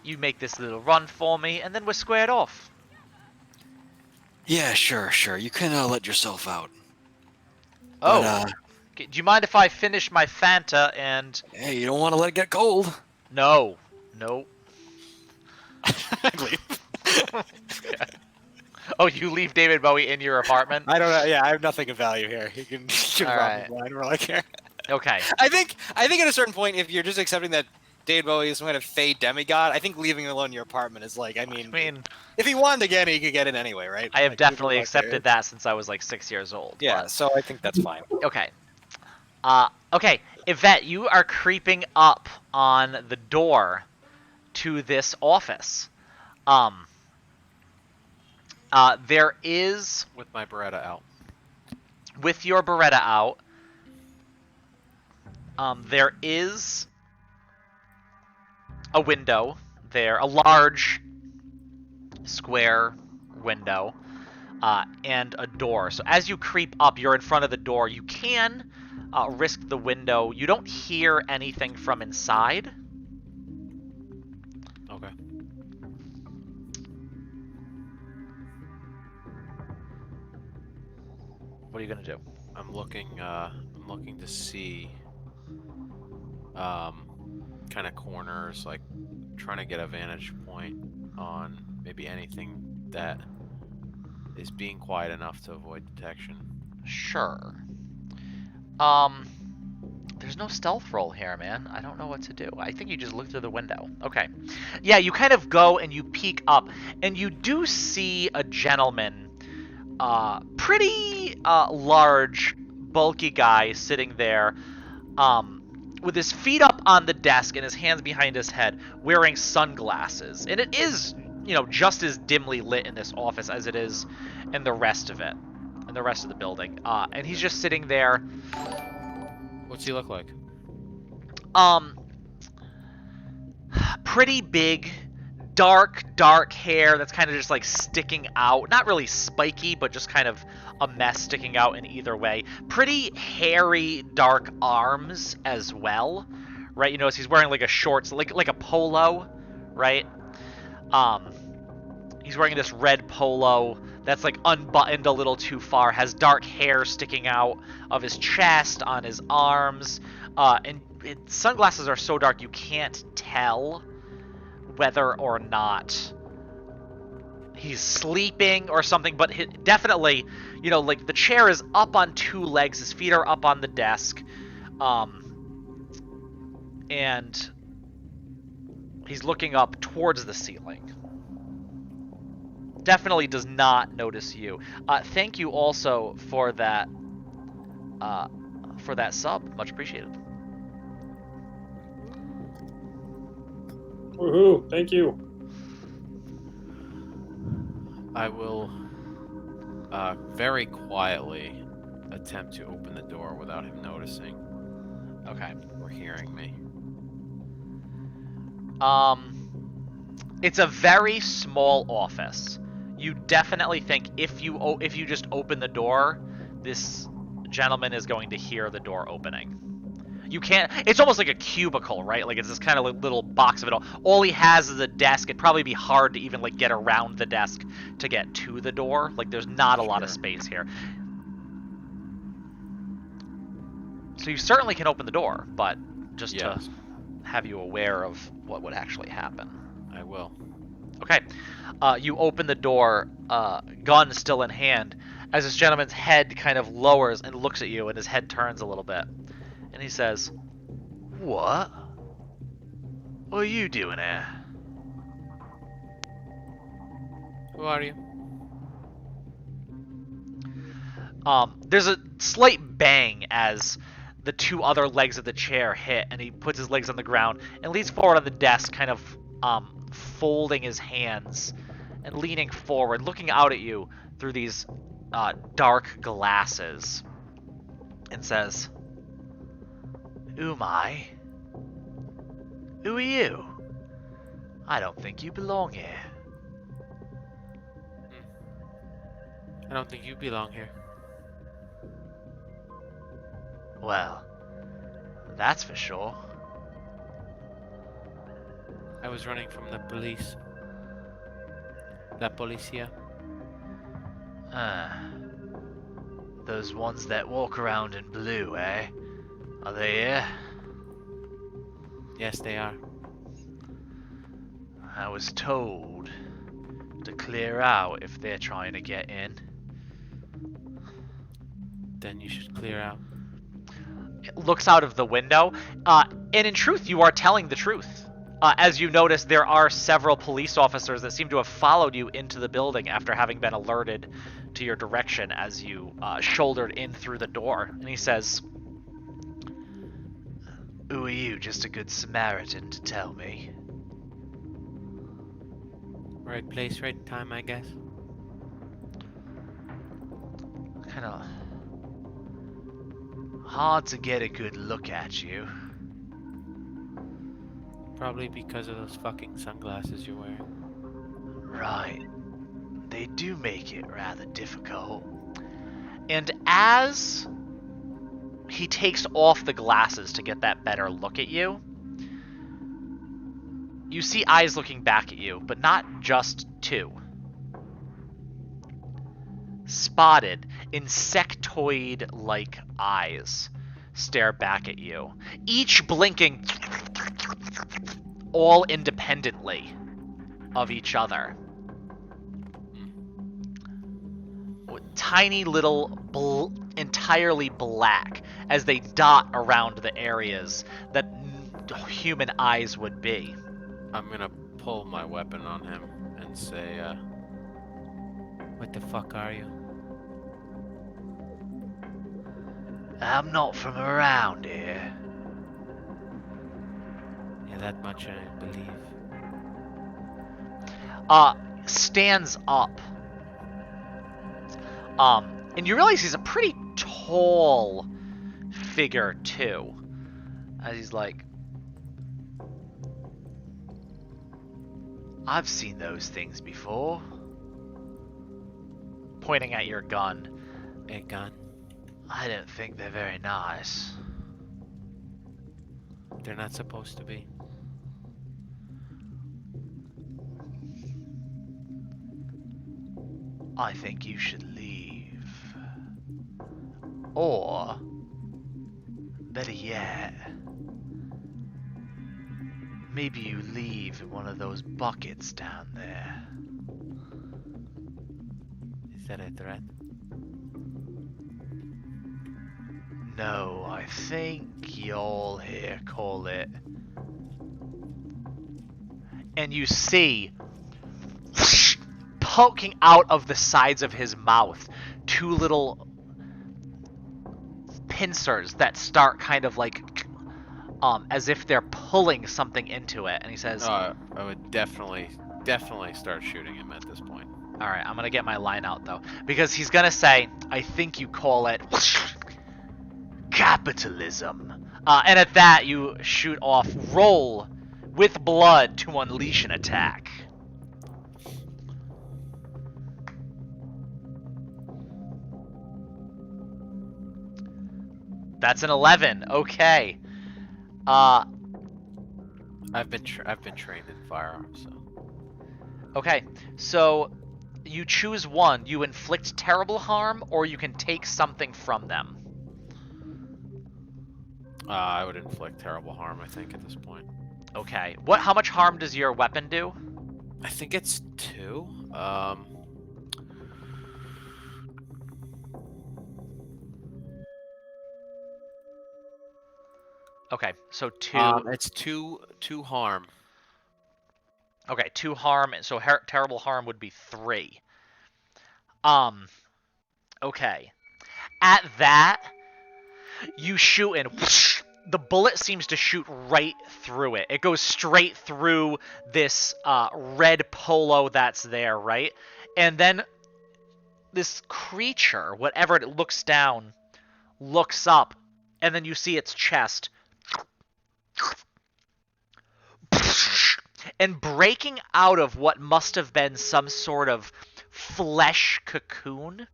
you make this little run for me, and then we're squared off. Yeah, sure. You can, let yourself out. Oh, But, do you mind if I finish my Fanta and... hey, you don't want to let it get cold. No. Leave. Oh, you leave David Bowie in your apartment? I don't know. Yeah, I have nothing of value here. You can All rob right. me blind. We're like here. Okay. I think at a certain point, if you're just accepting that David Bowie is some kind of fey demigod, I think leaving him alone in your apartment is like, I mean, if he wanted to get in, he could get in anyway, right? I have Like, definitely people out there- accepted that since I was like 6 years old. Yeah, but- so I think that's fine. Okay. Okay, Yvette, you are creeping up on the door to this office. There is, With my Beretta out. with your Beretta out, there is a window there, a large square window, and a door. So as you creep up, you're in front of the door. You can risk the window. You don't hear anything from inside. Okay. What are you gonna do? I'm looking to see kind of corners, like trying to get a vantage point on maybe anything that is being quiet enough to avoid detection. Sure. There's no stealth roll here, man. I don't know what to do. I think you just look through the window. Okay. Yeah, you kind of go and you peek up, and you do see a gentleman, pretty large, bulky guy sitting there, with his feet up on the desk and his hands behind his head, wearing sunglasses. And it is, just as dimly lit in this office as it is in the rest of it, in the rest of the building. And he's just sitting there. What's he look like? Pretty big, dark hair that's kind of just like sticking out. Not really spiky, but just kind of a mess sticking out in either way. Pretty hairy, dark arms as well, right? You notice he's wearing like a shorts, like a polo, right? He's wearing this red polo that's like unbuttoned a little too far, has dark hair sticking out of his chest, on his arms, and sunglasses are so dark you can't tell whether or not he's sleeping or something, but definitely, like the chair is up on two legs, his feet are up on the desk, and he's looking up towards the ceiling. Definitely does not notice you. Thank you also for that sub. Much appreciated. Woohoo! Thank you. I will very quietly attempt to open the door without him noticing Okay. or hearing me. It's a very small office. You definitely think if you just open the door, this gentleman is going to hear the door opening. You can't. It's almost like a cubicle, right? Like it's this kind of like little box of it all. All he has is a desk. It'd probably be hard to even like get around the desk to get to the door. Like there's not a lot of Sure. space here. So you certainly can open the door, but just Yes, to have you aware of what would actually happen. I will. Okay. You open the door, gun still in hand, as this gentleman's head kind of lowers and looks at you, and his head turns a little bit. And he says, "What? What are you doing here?" Who are you? There's a slight bang as the two other legs of the chair hit, and he puts his legs on the ground and leans forward on the desk, kind of folding his hands and leaning forward, looking out at you through these dark glasses, and says, "Who am I? Who are you? I don't think you belong here." I don't think you belong here. Well, that's for sure. I was running from the police. La policia. Those ones that walk around in blue, eh? Are they here? Yes, they are. I was told to clear out if they're trying to get in. Then you should clear out. It looks out of the window, and in truth, you are telling the truth. As you notice, there are several police officers that seem to have followed you into the building after having been alerted to your direction as you shouldered in through the door. And he says, "Who are you? Just a good Samaritan to tell me." Right place, right time, I guess. Kind of hard to get a good look at you. Probably because of those fucking sunglasses you're wearing. Right. They do make it rather difficult. And as he takes off the glasses to get that better look at you, you see eyes looking back at you, but not just two. Spotted, insectoid-like eyes stare back at you, each blinking all independently of each other. Tiny little entirely black as they dot around the areas that human eyes would be. I'm gonna pull my weapon on him and say, what the fuck are you? I'm not from around here. Yeah, that much I believe. Stands up. And you realize he's a pretty tall figure too. As he's like, "I've seen those things before." Pointing at your gun. A gun. "I don't think they're very nice." They're not supposed to be. "I think you should leave. Or, better yet, maybe you leave in one of those buckets down there." Is that a threat? "No, I think y'all here call it." And you see, poking out of the sides of his mouth, two little pincers that start kind of like, as if they're pulling something into it. And he says, I would definitely start shooting him at this point. "All right, I'm gonna get my line out though, because he's gonna say, I think you call it capitalism." And at that, you shoot off. Roll with blood to unleash an attack. That's an 11. Okay. Uh, I've been trained in firearms, so okay. So you choose one. You inflict terrible harm, or you can take something from them. I would inflict terrible harm. I think at this point. Okay. What? How much harm does your weapon do? I think it's 2. Okay. So 2. It's two harm. Okay, 2 harm. So terrible harm would be 3. Um. Okay. At that, you shoot and whoosh, the bullet seems to shoot right through it. It goes straight through this red polo that's there, right? And then this creature, whatever it looks down, looks up, and then you see its chest. And breaking out of what must have been some sort of flesh cocoon,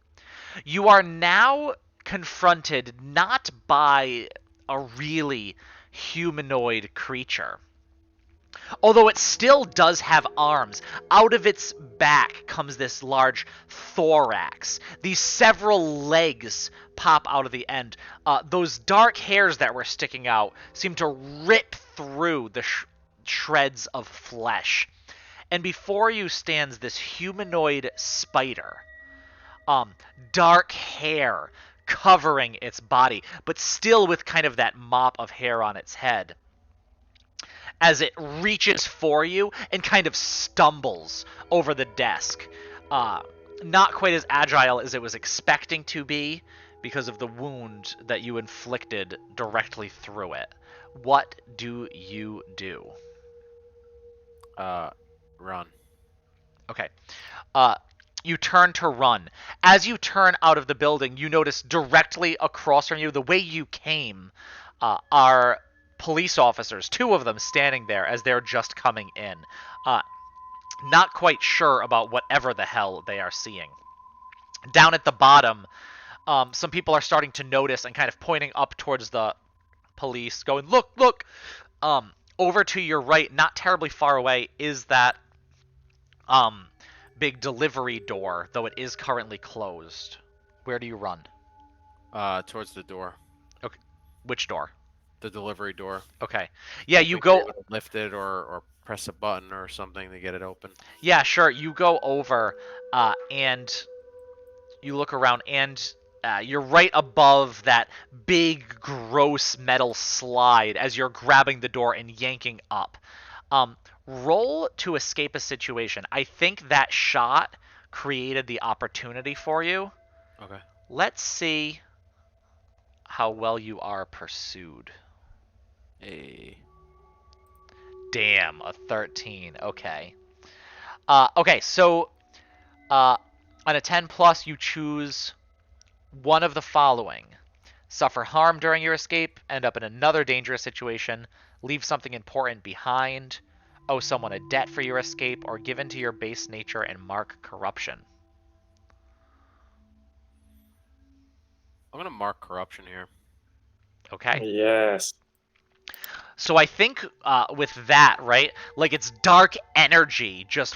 you are now confronted not by a really humanoid creature. Although it still does have arms, out of its back comes this large thorax. These several legs pop out of the end. Those dark hairs that were sticking out seem to rip through the shreds of flesh. And before you stands this humanoid spider. Dark hair covering its body, but still with kind of that mop of hair on its head. As it reaches for you and kind of stumbles over the desk. Not quite as agile as it was expecting to be because of the wound that you inflicted directly through it. What do you do? Run. Okay. You turn to run. As you turn out of the building, you notice directly across from you, the way you came, are police officers, 2 of them standing there as they're just coming in. Not quite sure about whatever the hell they are seeing. Down at the bottom, some people are starting to notice and kind of pointing up towards the police, going, look, look! Over to your right, not terribly far away, is that big delivery door, though it is currently closed. Where do you run? Towards the door. Okay. Which door? The delivery door. Okay. Yeah, you Hoping to be go. able to lift it or press a button or something to get it open. Yeah, sure. You go over, and you look around, and you're right above that big, gross metal slide as you're grabbing the door and yanking up. Roll to escape a situation. I think that shot created the opportunity for you. Okay. Let's see how well you are pursued. Damn, a 13. Okay. Okay, so on a 10 plus, you choose one of the following. Suffer harm during your escape, end up in another dangerous situation, leave something important behind, owe someone a debt for your escape, or give in to your base nature and mark corruption. I'm gonna mark corruption here. Okay. Yes. So I think with that, right, like it's dark energy just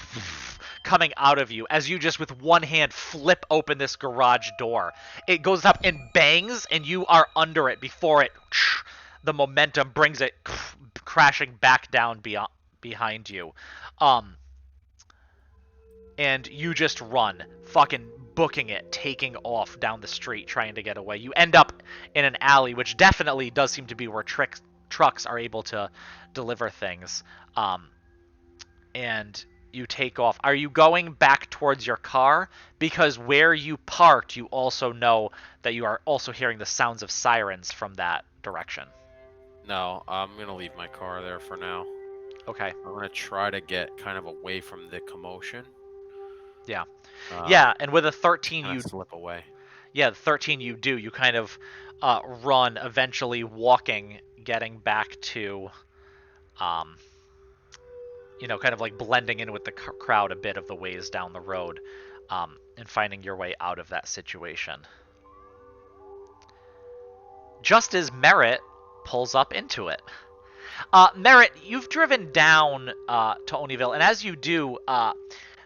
coming out of you as you just with one hand flip open this garage door. It goes up and bangs, and you are under it before it. The momentum brings it crashing back down behind you. And you just run, fucking booking it, taking off down the street, trying to get away. You end up in an alley, which definitely does seem to be where trucks are able to deliver things. And you take off. Are you going back towards your car? Because where you parked, you also know that you are also hearing the sounds of sirens from that direction. No, I'm gonna leave my car there for now. Okay. I'm gonna try to get kind of away from the commotion. Yeah. Yeah, and with a 13 Kind you of slip away. Yeah, the 13 you do. You kind of run, eventually walking, getting back to kind of like blending in with the crowd a bit of the ways down the road, and finding your way out of that situation. just as Merritt pulls up into it. Merritt, you've driven down to Oneyville, and as you do,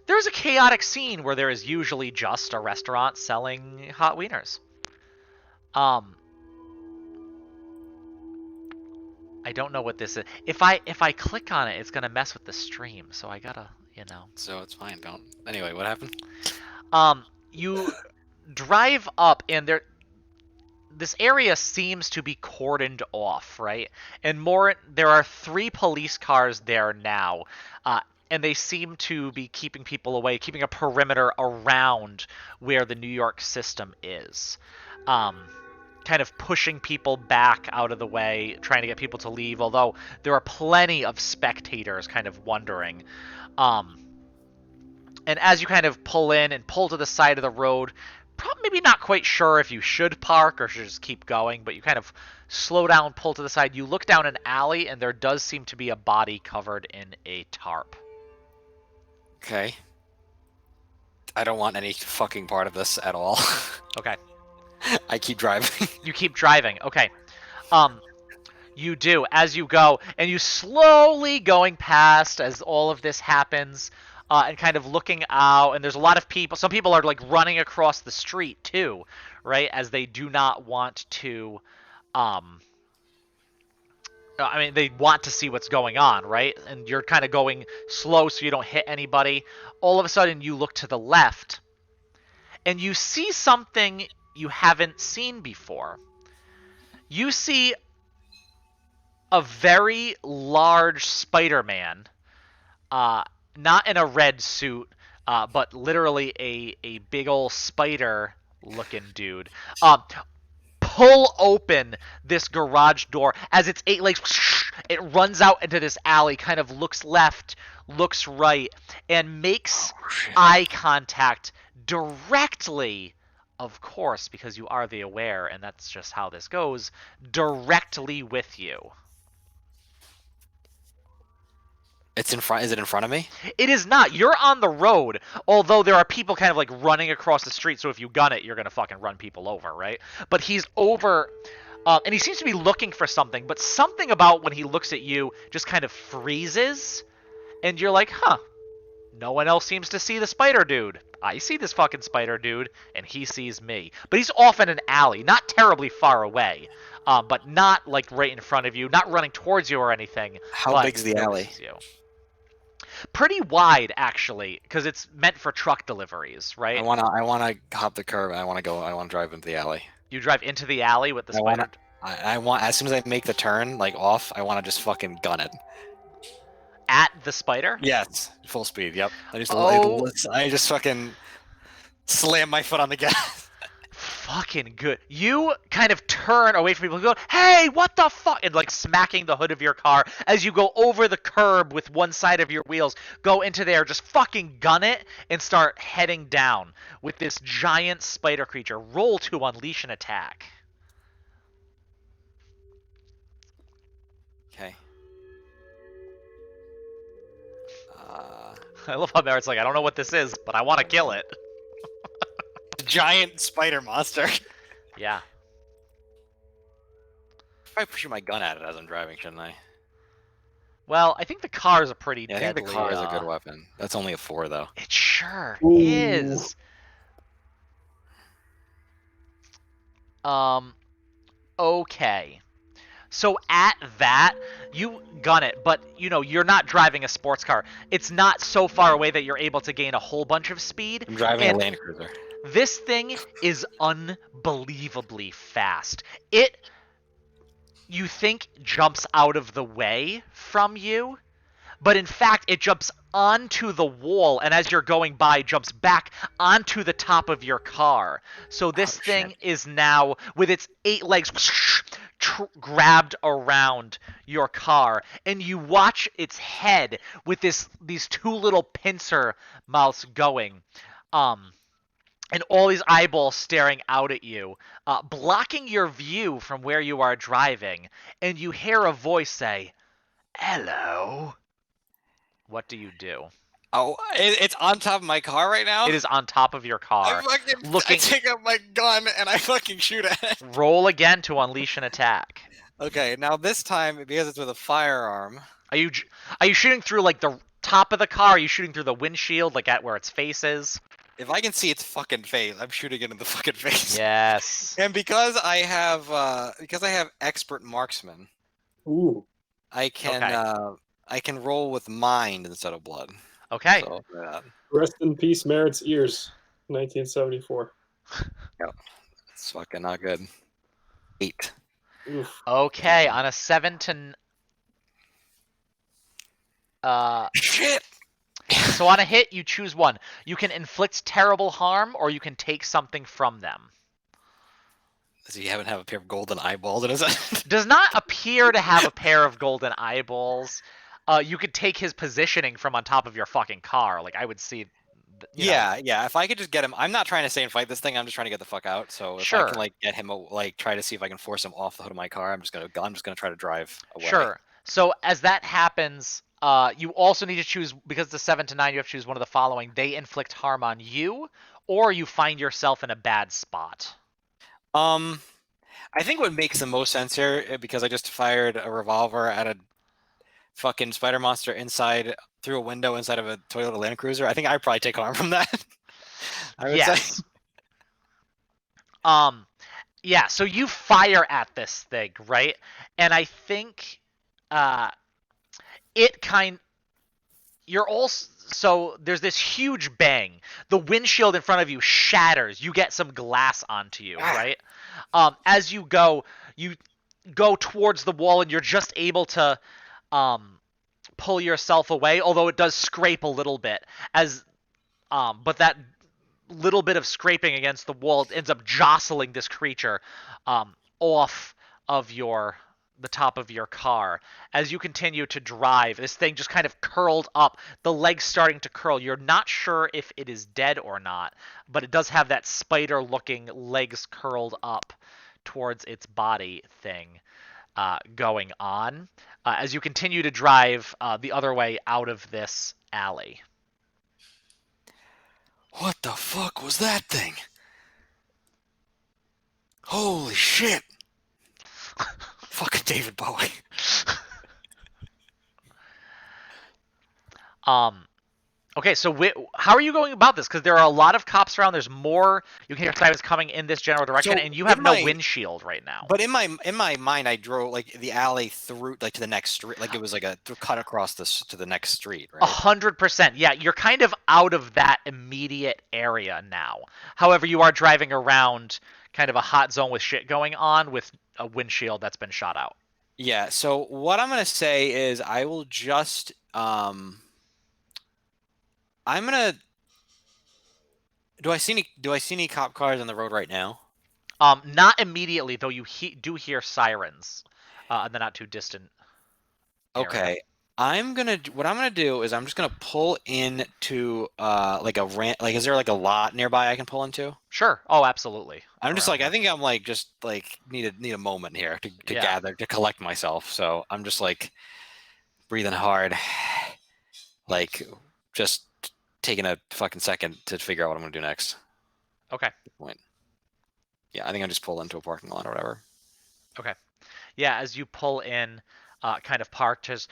there's a chaotic scene where there is usually just a restaurant selling hot wieners. I don't know what this is. If I click on it, it's gonna mess with the stream, so I gotta, So it's fine. Don't. Anyway, what happened? You drive up, and this area seems to be cordoned off, right? And there are 3 police cars there now, and they seem to be keeping people away, keeping a perimeter around where the New York system is. Kind of pushing people back out of the way, trying to get people to leave, although there are plenty of spectators kind of wondering. And as you kind of pull in and pull to the side of the road, probably maybe not quite sure if you should park or should just keep going, but you kind of slow down, pull to the side. You look down an alley, and there does seem to be a body covered in a tarp. Okay. I don't want any fucking part of this at all. Okay. I keep driving. You keep driving. Okay. You do as you go, and you slowly going past as all of this happens, and kind of looking out. And there's a lot of people. Some people are like running across the street too, right? As they do not want to. They want to see what's going on, right? And you're kind of going slow so you don't hit anybody. All of a sudden, you look to the left, and you see something you haven't seen before. You see a very large Spider-Man, not in a red suit, but literally a big old spider-looking dude, pull open this garage door. As its 8 legs, it runs out into this alley, kind of looks left, looks right, and makes eye contact directly, of course, because you are the aware, and that's just how this goes, directly with you. It's in front. Is it in front of me? It is not. You're on the road, although there are people kind of like running across the street, so if you gun it, you're going to fucking run people over, right? But he's over, and he seems to be looking for something, but something about when he looks at you just kind of freezes, and you're like, huh, no one else seems to see the spider dude. I see this fucking spider dude, and he sees me. But he's off in an alley, not terribly far away, but not like right in front of you, not running towards you or anything. How big's the alley? You. Pretty wide, actually, because it's meant for truck deliveries, right? I wanna hop the curb. I wanna drive into the alley. You drive into the alley with the spider. I want, as soon as I make the turn, like off, I wanna just fucking gun it. At the spider? Yes, full speed. Yep. I just fucking slam my foot on the gas. Fucking good. You kind of turn away from people and go, hey, what the fuck? And like smacking the hood of your car as you go over the curb with one side of your wheels, go into there, just fucking gun it, and start heading down with this giant spider creature. Roll to unleash an attack. Okay. I love how Merritt's like, I don't know what this is, but I want to kill it. Giant spider monster. Yeah. Probably pushing my gun at it as I'm driving, shouldn't I? Well, I think the car is a pretty deadly... I think the car is a good weapon. That's only a 4, though. It sure Ooh. is. Okay. So at that, you gun it, but, you're not driving a sports car. It's not so far away that you're able to gain a whole bunch of speed. I'm driving a Land Cruiser. This thing is unbelievably fast. You think, jumps out of the way from you, but in fact, it jumps onto the wall, and as you're going by, jumps back onto the top of your car. So this thing is now, with its 8 legs, grabbed around your car, and you watch its head with these 2 little pincer mouths going, and all these eyeballs staring out at you, blocking your view from where you are driving, and you hear a voice say, "Hello." What do you do? Oh, it's on top of my car right now. It is on top of your car. I Looking. take out my gun and I fucking shoot at it. Roll again to unleash an attack. Okay, now this time because it's with a firearm. Are you shooting through like the top of the car? Are you shooting through the windshield, like at where its face is? If I can see its fucking face, I'm shooting it in the fucking face. Yes. And because I have expert marksman, Ooh. I can Okay. I can roll with mind instead of blood. Okay. So Rest in peace, Merritt's ears. 1974. it's fucking not good. 8. Oof. Okay. On a 7 to Shit. so on a hit, you choose one. You can inflict terrible harm, or you can take something from them. Does he haven't have a pair of golden eyeballs in his head? Does not appear to have a pair of golden eyeballs. You could take his positioning from on top of your fucking car. Like I would see. Yeah. If I could just get him, I'm not trying to stay and fight this thing. I'm just trying to get the fuck out. So if I Sure. can like get him, like try to see if I can force him off the hood of my car, I'm just gonna try to drive away. Sure. So as that happens, you also need to choose, because it's a 7 to 9. You have to choose one of the following: they inflict harm on you, or you find yourself in a bad spot. I think what makes the most sense here, because I just fired a revolver at a fucking spider monster through a window inside of a Toyota Land Cruiser. I think I'd probably take harm from that. I would say. Yes. Yeah, so you fire at this thing, right? And I think it kind you're also so there's this huge bang. The windshield in front of you shatters. You get some glass onto you, right? As you go towards the wall, and you're just able to pull yourself away, although it does scrape a little bit. But that little bit of scraping against the wall ends up jostling this creature off of the top of your car. As you continue to drive, this thing just kind of curled up, the legs starting to curl. You're not sure if it is dead or not, but it does have that spider looking legs curled up towards its body thing going on as you continue to drive the other way out of this alley. What the fuck was that thing? Holy shit! Fucking David Bowie. Okay, so how are you going about this? Because there are a lot of cops around. There's more. You can hear sirens coming in this general direction, So and you have in no my- windshield right now. But in my mind, I drove like the alley through like to the next street, like it was like a cut across this to the next street, right? 100%. Yeah, you're kind of out of that immediate area now. However, you are driving around kind of a hot zone with shit going on with a windshield that's been shot out. Yeah. So what I'm gonna say is I will just I'm gonna. Do I see any cop cars on the road right now? Not immediately, though. You do hear sirens in the not too distant area. Okay. What I'm gonna do is I'm just gonna pull into like a rant. Like, is there like a lot nearby I can pull into? Sure. Oh, absolutely. I'm just Around like, here. I think I'm like just like need a moment here to Yeah. gather, to collect myself. So I'm just like breathing hard, like just taking a fucking second to figure out what I'm gonna do next. Okay. Yeah, I think I just pull into a parking lot or whatever. Okay. Yeah, as you pull in, kind of parked, just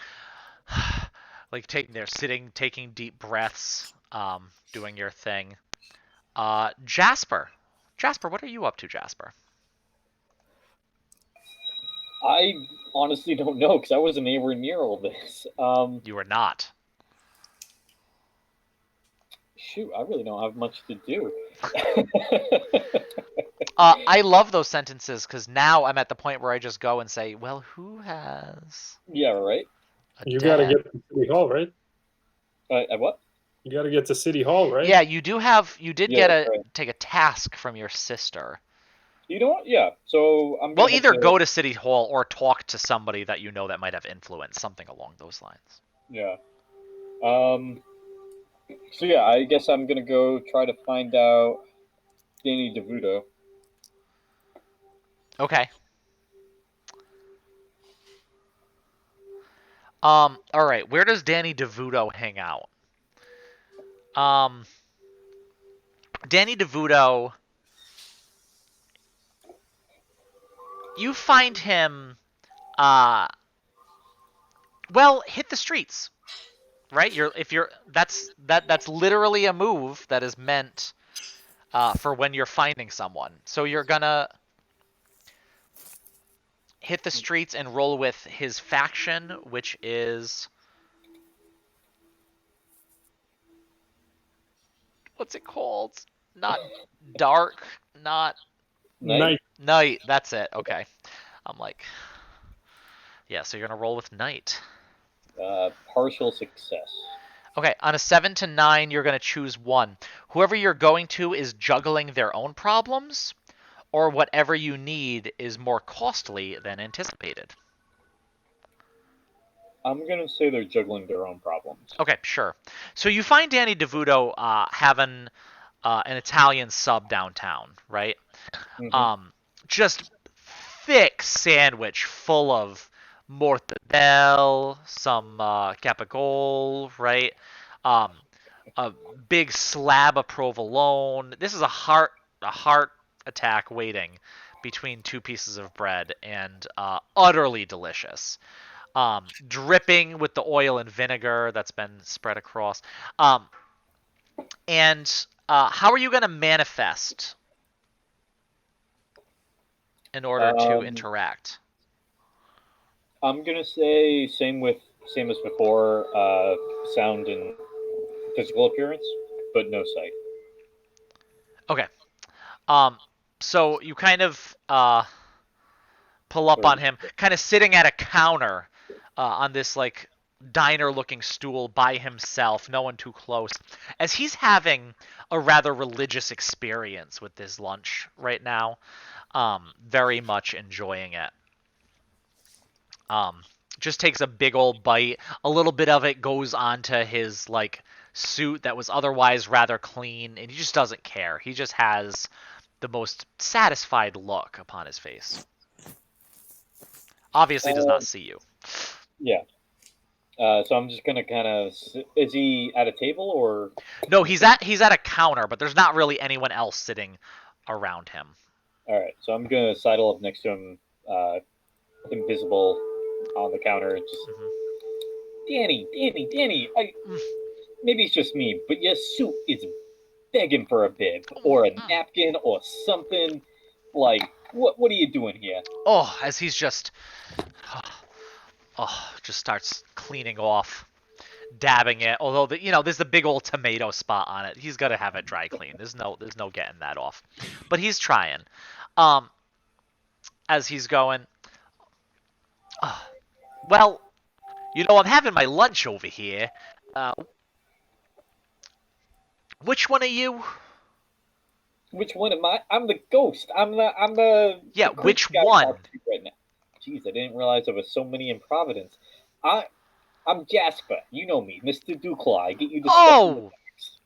like sitting, taking deep breaths, doing your thing. Jasper, what are you up to, Jasper? I honestly don't know because I wasn't anywhere near all this. You are not. Shoot, I really don't have much to do. I love those sentences because now I'm at the point where I just go and say, well, who has Yeah, right. You got to get to City Hall, right? What? You got to get to City Hall, right? Yeah, you did Yeah, get right. take a task from your sister. You know what? Yeah. So I'm. Well, gonna either have go to City Hall or talk to somebody that you know that might have influence, something along those lines. Yeah. So yeah, I guess I'm gonna go try to find out Danny DeVito. Okay. All right. Where does Danny DeVito hang out? Um, Danny DeVuto, you find him, uh, well, hit the streets, right? That's literally a move that is meant for when you're finding someone. So you're gonna hit the streets and roll with his faction, which is what's it called? Not dark, not Night. night. That's it. Okay. I'm like, yeah. So you're gonna roll with night. Partial success. Okay, on a 7 to 9, you're going to choose one. Whoever you're going to is juggling their own problems, or whatever you need is more costly than anticipated. I'm gonna say they're juggling their own problems. Okay, sure. So you find Danny DeVuto having an Italian sub downtown, right? Mhm. Just thick sandwich full of mortadelle, some capicola, right? Um, a big slab of provolone. This is a heart attack waiting between two pieces of bread, and utterly delicious. Dripping with the oil and vinegar that's been spread across. And how are you going to manifest in order to Um, interact? I'm gonna say same as before. Sound and physical appearance, but no sight. Okay. Um, so you kind of pull up Or on him, kind of sitting at a counter on this like diner-looking stool by himself, no one too close, as he's having a rather religious experience with this lunch right now. Very much enjoying it. Um, just takes a big old bite. A little bit of it goes onto his like suit that was otherwise rather clean, and he just doesn't care. He just has the most satisfied look upon his face. Obviously does not see you. yeah. So I'm just gonna kind of. Is he at a table or? No, he's at a counter, but there's not really anyone else sitting around him. All right. So I'm gonna sidle up next to him, invisible, on the counter. And just Mhm. Danny. Maybe it's just me, but your suit is begging for a bib or a napkin or something. Like, what are you doing here? Oh, as he's just just starts cleaning off, dabbing it. Although there's a big old tomato spot on it. He's gotta have it dry clean. There's no getting that off. But he's trying. Um, as he's going, well, I'm having my lunch over here. Uh, which one are you? Which one am I? I'm the ghost. I'm the Yeah, creepy which guy one? talking to you right now. Jeez, I didn't realize there was so many in Providence. I'm Jasper. You know me, Mr. Duclaw. I get you the stuff in the Oh, box.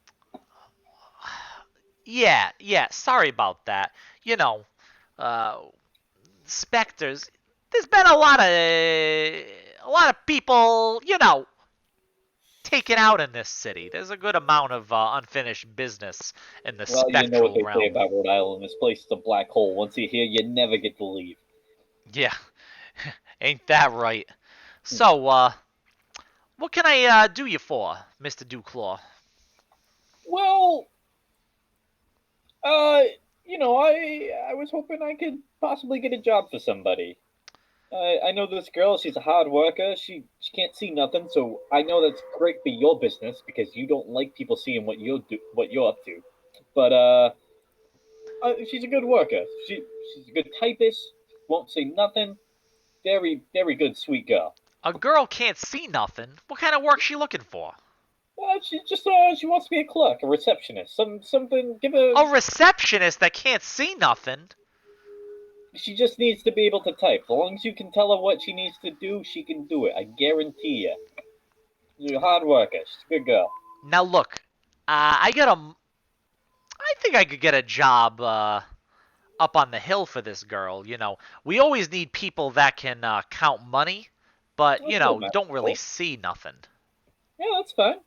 yeah. Sorry about that. You know, uh, specters. There's been a lot of people, taken out in this city. There's a good amount of unfinished business in the Well, you know what spectral they say realm. about Rhode Island. This place is a black hole. Once you're here, you never get to leave. Yeah, ain't that right? So, what can I do you for, Mr. Duclaw? Well, uh, I was hoping I could possibly get a job for somebody. I know this girl. She's a hard worker. She can't see nothing. So I know that's great for your business because you don't like people seeing what you're up to. But she's a good worker. She's a good typist. Won't say nothing. Very very good, sweet girl. A girl can't see nothing. What kind of work's she looking for? She wants to be a clerk, a receptionist, something. Give her. A receptionist that can't see nothing? She just needs to be able to type. As long as you can tell her what she needs to do, she can do it. I guarantee you. She's a hard worker. She's a good girl. Now look, I think I could get a job up on the hill for this girl. We always need people that can count money, but That's no don't really matter. see nothing. Yeah, that's fine.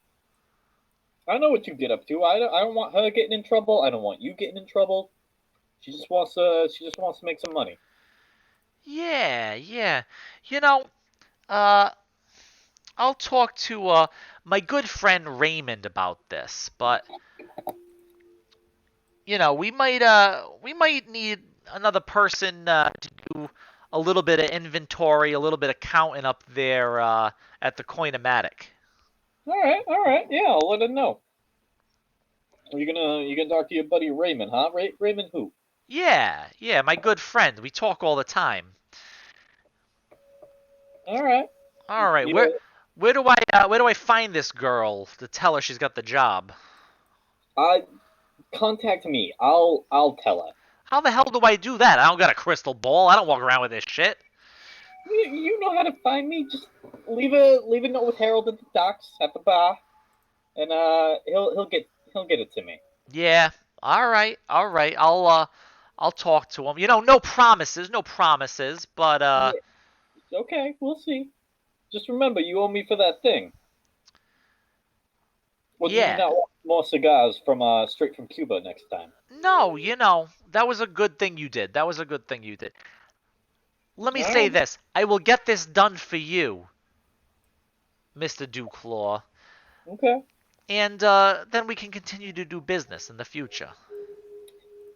I know what you get up to. I don't want her getting in trouble. I don't want you getting in trouble. She just wants to make some money. Yeah, yeah. You know, uh, I'll talk to my good friend Raymond about this, but we might need another person to do a little bit of inventory, a little bit of counting up there at the Coinomatic. All right, yeah, I'll let him know. You gonna talk to your buddy Raymond, huh? Raymond who? Yeah, yeah, my good friend. We talk all the time. All right. All right, You where know, where do I find this girl to tell her she's got the job? I contact me. I'll tell her. How the hell do I do that? I don't got a crystal ball. I don't walk around with this shit. You know how to find me. Just leave a note with Harold at the docks at the bar, and he'll get it to me. Yeah. All right. All right. I'll talk to him. No promises, no promises, but Yeah, okay, we'll see. Just remember, you owe me for that thing. Or do you yeah. not want more cigars from straight from Cuba next time? No, that was a good thing you did. That was a good thing you did. Let me All say right. this. I will get this done for you, Mr. Duclaw. Okay. And then we can continue to do business in the future.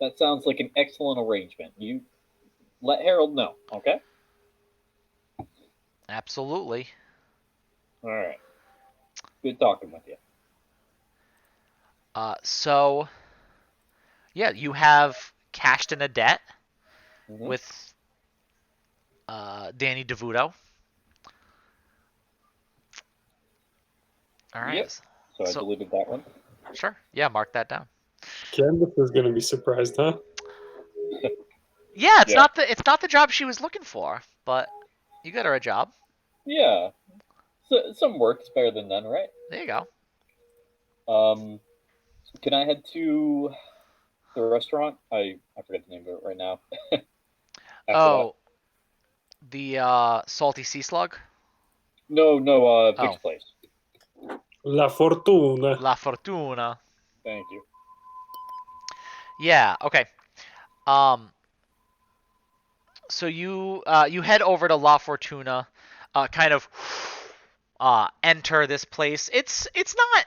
That sounds like an excellent arrangement. You let Harold know, okay? Absolutely. All right. Good talking with you. So, yeah, you have cashed in a debt Mm-hmm. with Danny DeVuto. All right. Yep. So I So, deleted that one. sure. Yeah, mark that down. Candace is gonna be surprised, huh? Yeah, Yeah. it's not the job she was looking for, but you got her a job. Yeah. So, some work is better than none, right? There you go. Can I head to the restaurant? I forget the name of it right now. After that. Oh, the salty sea slug. No, Vic's Oh, place. La fortuna. La Fortuna. Thank you. Yeah. Okay. Um. So you head over to La Fortuna, kind of enter this place. It's not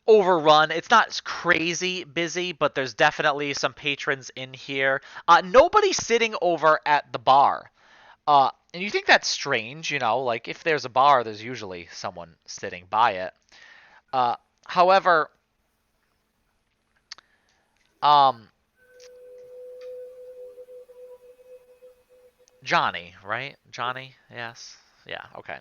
overrun. It's not crazy busy, but there's definitely some patrons in here. Nobody sitting over at the bar. And you think that's strange, like if there's a bar, there's usually someone sitting by it. Uh, however, um, Johnny, right? Johnny, yes, yeah, okay.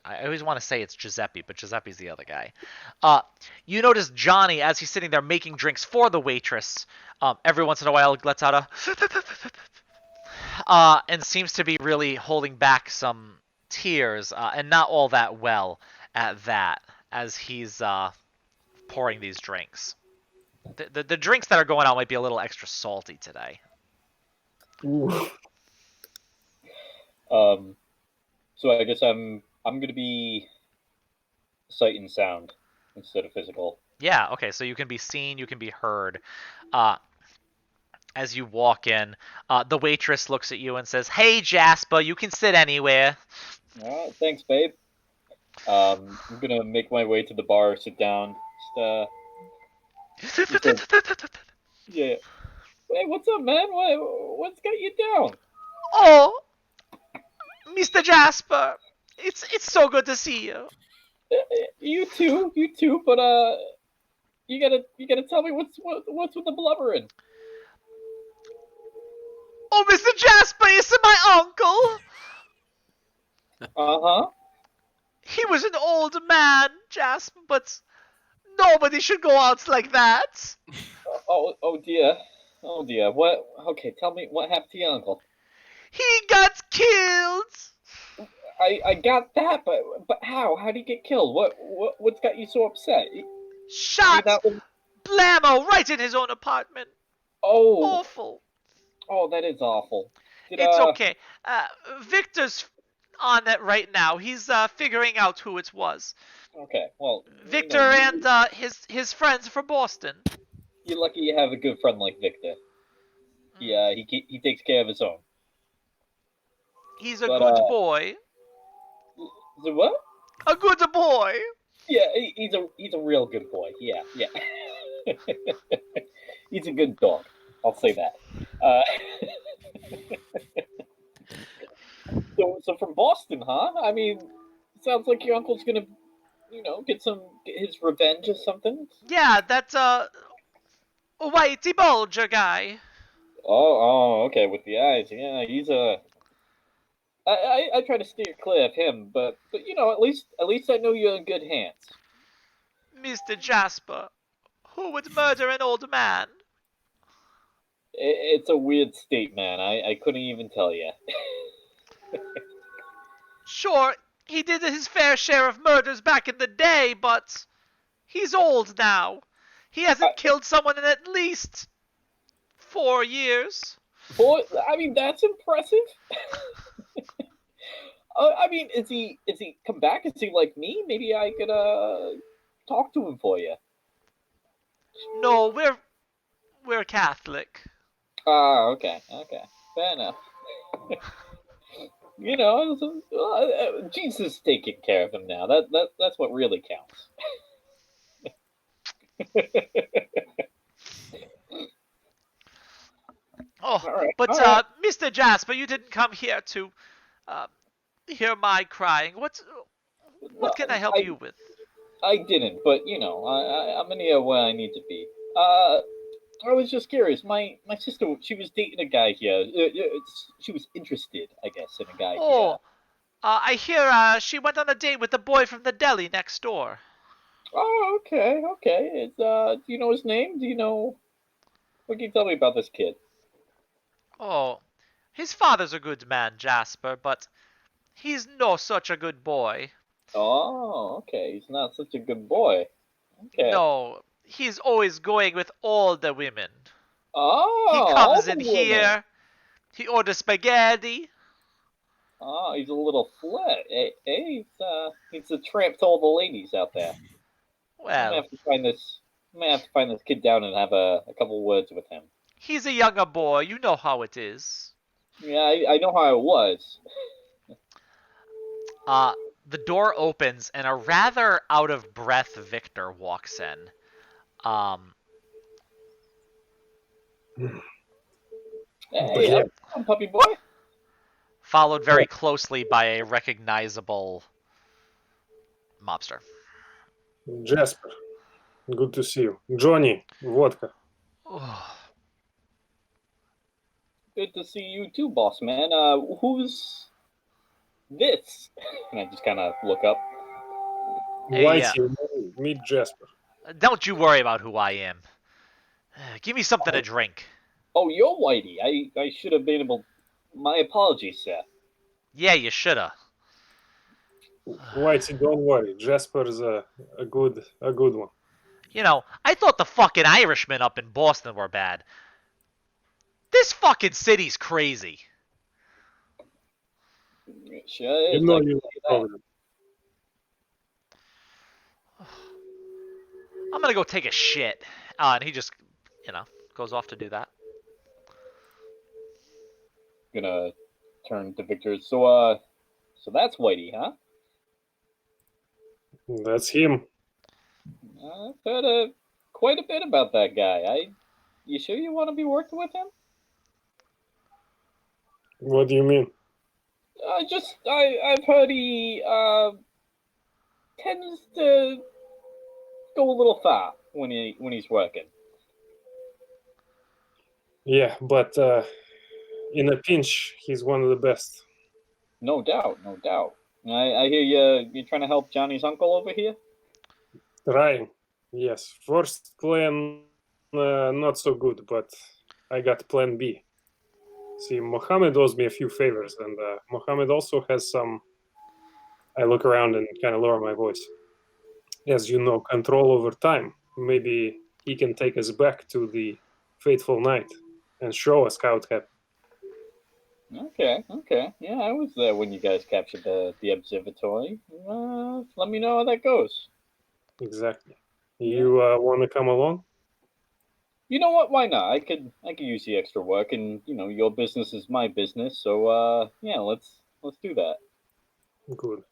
I always want to say it's Giuseppe, but Giuseppe's the other guy. Uh, you notice Johnny as he's sitting there making drinks for the waitress. Every once in a while, lets out a and seems to be really holding back some tears, and not all that well at that as he's pouring these drinks. The drinks that are going out might be a little extra salty today. Ooh. So I guess I'm gonna be sight and sound instead of physical. Yeah, okay, so you can be seen, you can be heard. Uh, as you walk in, the waitress looks at you and says, "Hey, Jasper, you can sit anywhere." All right, thanks, babe. I'm gonna make my way to the bar, sit down. Yeah. Hey, what's up, man? What's got you down? Oh, Mr. Jasper, it's so good to see you. You too. But you gotta tell me what's with the blubbering. Oh, Mr. Jasper, it's my uncle. Uh-huh. He was an old man, Jasper, but nobody should go out like that. Oh dear. Oh dear. What? Okay, tell me what happened to your uncle. He got killed. I got that, but how? How did he get killed? What's got you so upset? Shot That was, blammo right in his own apartment. oh Awful. oh that is awful. Did It's okay. Victor's on it right now. He's figuring out who it was. Okay, well, Victor you know, and his friends from Boston. you're lucky you have a good friend like Victor. He takes care of his own. He's a But good boy. the what? A good boy. Yeah, he's a real good boy. Yeah. He's a good dog. I'll say that. Uh, so from Boston, huh? I mean, sounds like your uncle's gonna, get his revenge or something. Yeah, that's a whitey bulger guy. Okay, with the eyes. Yeah, he's a. I try to steer clear of him, but at least I know you're in good hands. Mr. Jasper. Who would murder an old man? It's a weird state, man. I couldn't even tell you. Sure, he did his fair share of murders back in the day, but he's old now. He hasn't killed someone in at least 4 years. Boy, I mean that's impressive. I mean, is he come back? Is he like me? Maybe I could talk to him for you. No, we're Catholic. Okay, fair enough. Jesus is taking care of him now. That's what really counts. Oh, All right, but all right. Mr. Jasper, you didn't come here to uh, hear my crying. What can I help you with? I didn't, but I'm in here where I need to be. I was just curious. My sister, she was dating a guy here. She was interested, I guess, in a guy here. Oh, I hear she went on a date with the boy from the deli next door. Oh, okay. Do you know his name? Do you know? What can you tell me about this kid? Oh, his father's a good man, Jasper, but he's no such a good boy. Oh, okay. He's not such a good boy. Okay. No, he's always going with all the women. He Oh, all comes the in women. here, he orders spaghetti. Oh, he's a little flirt. He's a tramp to all the ladies out there. I'm gonna Well, have to find this. I'm gonna have to find this kid down and have a couple words with him. he's a younger boy, you know how it is. Yeah, I know how it was. Uh, the door opens and a rather out of breath Victor walks in. Um, Hey, Yeah. I'm puppy boy. followed very closely by a recognizable mobster. Jasper, good to see you. Johnny, vodka. Good to see you too, boss man. Who's this? And I just kind of look up. Hey, Whitey, meet Jasper. don't you worry about who I am. Give me something to drink. Oh, you're Whitey. I should have been able. My apologies, sir. Yeah, you shoulda. Whitey, don't worry. Jasper's a good one. You know, I thought the fucking Irishmen up in Boston were bad. This fucking city's crazy. Sure You is. know I can you tell you that. problem. I'm gonna go take a shit. And he just, goes off to do that. Gonna turn to Victor. So that's Whitey, huh? That's him. I've heard quite a bit about that guy. You sure you want to be working with him? What do you mean? I've heard he tends to go a little far when he's working. Yeah, but in a pinch, he's one of the best. No doubt, no doubt. I hear you're trying to help Johnny's uncle over here. Trying. Yes. First plan, not so good, but I got plan B. See, Mohammed owes me a few favors, and Mohammed also has some. I look around and kind of lower my voice. As you know, control over time. Maybe he can take us back to the fateful night and show us how it happened. Okay, okay. Yeah, I was there when you guys captured the observatory. Let me know how that goes. Exactly. You want to come along? You know what? Why not? I could use the extra work, and your business is my business. So yeah, let's do that. Good.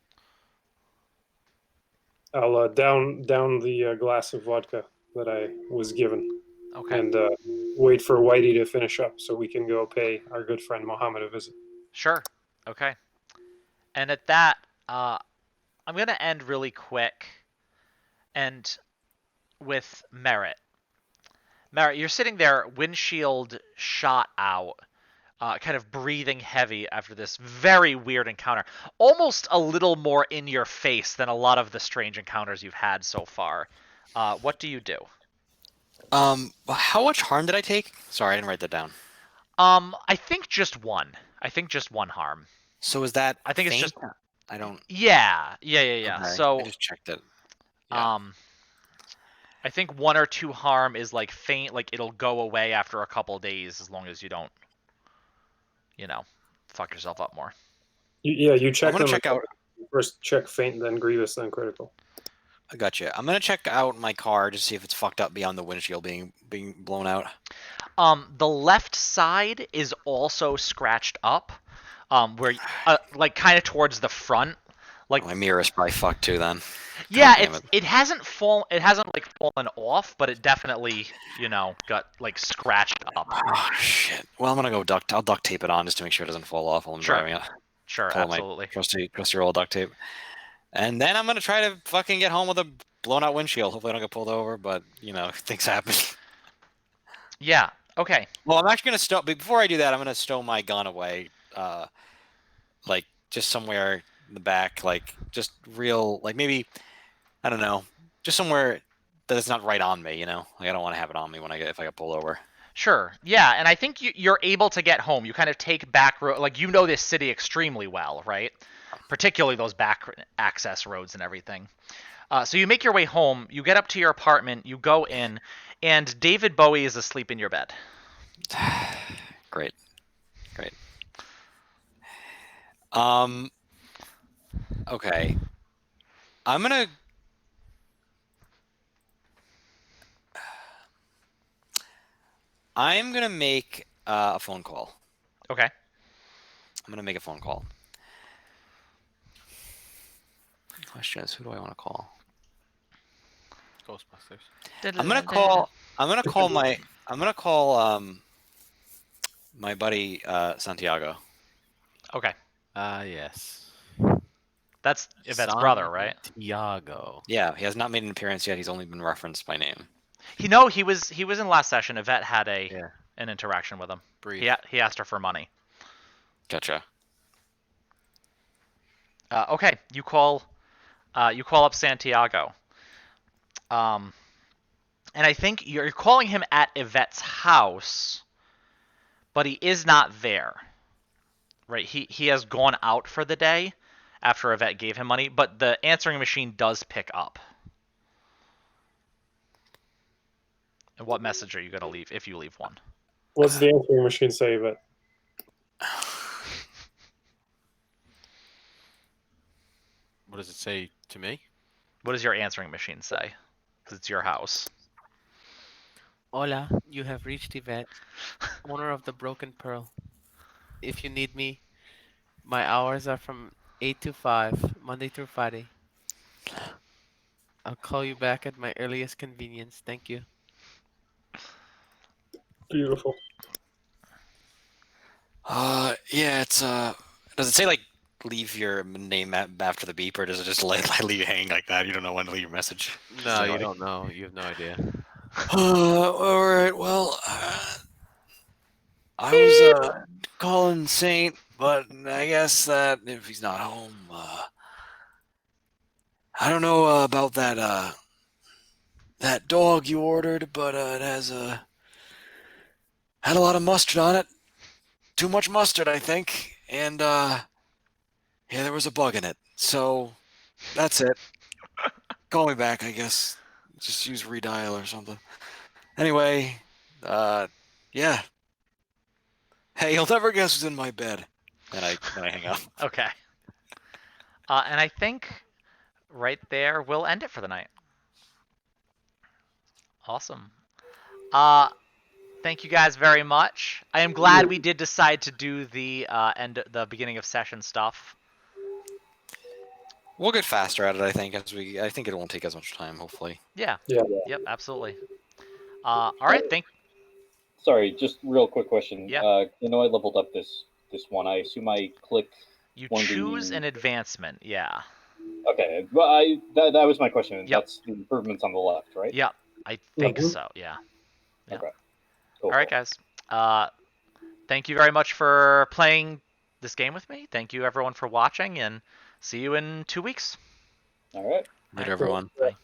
I'll down the glass of vodka that I was given, Okay. and wait for Whitey to finish up so we can go pay our good friend Mohammed a visit. Sure. Okay. And at that, I'm gonna end really quick and with Merritt. Merritt, you're sitting there, windshield shot out, kind of breathing heavy after this very weird encounter. Almost a little more in your face than a lot of the strange encounters you've had so far. What do you do? How much harm did I take? Sorry, I didn't write that down. I think just one. I think just one harm. So is that I think it's faint? just I don't. yeah. Okay, I So just checked it. Yeah. I think one or two harm is like faint, like it'll go away after a couple days as long as you don't, fuck yourself up more. You I'm check gonna them. check out. First check faint, then grievous, then critical. I got you. I'm gonna check out my car to see if it's fucked up beyond the windshield being blown out. The left side is also scratched up, where like kind of towards the front. Like My mirror is probably fucked too. Then. God yeah, damn it. it hasn't like fallen off, but it definitely got like scratched up. Oh shit. Well, I'm gonna go I'll duct tape it on just to make sure it doesn't fall off while I'm Sure. driving it. Sure, Pull my absolutely. trusty roll duct tape. And then I'm gonna try to fucking get home with a blown out windshield. Hopefully I don't get pulled over, but things happen. Yeah. Okay. Well, I'm actually gonna stow. Before I do that, I'm gonna stow my gun away, like just somewhere in the back, like just real, like maybe I don't know, just somewhere that it's not right on me. Like I don't want to have it on me if I get pulled over. Sure. Yeah, and I think you're able to get home. You kind of take back road, like this city extremely well, right? Particularly those back access roads and everything. So you make your way home. You get up to your apartment. You go in, and David Bowie is asleep in your bed. Great. Okay. I'm gonna. I'm gonna make a phone call. Okay. I'm gonna make a phone call. Question is, who do I want to call? Ghostbusters. I'm gonna call. I'm gonna call my. I'm gonna call my buddy Santiago. Okay. Yes. That's Yvette's brother, right? Santiago. Yeah, he has not made an appearance yet. He's only been referenced by name. He was in last session. Yvette had an interaction with him. Brief. He asked her for money. Gotcha. Okay, you call up Santiago. And I think you're calling him at Yvette's house, but he is not there. Right? He has gone out for the day after Yvette gave him money, but the answering machine does pick up. And what message are you going to leave if you leave one? What's the answering machine say, but What does it say to me? What does your answering machine say? Because it's your house. Hola, you have reached Yvette, owner of the Broken Pearl. If you need me, my hours are from 8 to 5, Monday through Friday. I'll call you back at my earliest convenience. Thank you. beautiful. Yeah, it's does it say like leave your name after the beep, or does it just let leave you hang like that? You don't know when to leave your message. No, you don't know. You have no idea. All right. Well, I was calling Saint, but I guess that if he's not home, I don't know about that dog you ordered, but it has had a lot of mustard on it. Too much mustard, I think, and yeah, there was a bug in it. So that's it. Call me back, I guess. Just use redial or something. Anyway, yeah. Hey, you'll never guess who's in my bed. Then I hang up. Okay. And I think right there we'll end it for the night. Awesome. Thank you guys very much. I am glad we did decide to do the the beginning of session stuff. We'll get faster at it, I think, I think it won't take as much time, hopefully. Yeah. Yeah. Yep. Absolutely. All right. Sorry, just real quick question. Yeah. I know I leveled up this one. I assume I click. You one of choose the... an advancement. Yeah. Okay, but that was my question. Yep. That's the improvements on the left, right? Yep. I think Mhm. so. Yeah. Yeah. Okay. Cool. All right, guys. Thank you very much for playing this game with me. Thank you, everyone, for watching, and see you in 2 weeks. All right. Later, everyone. Bye.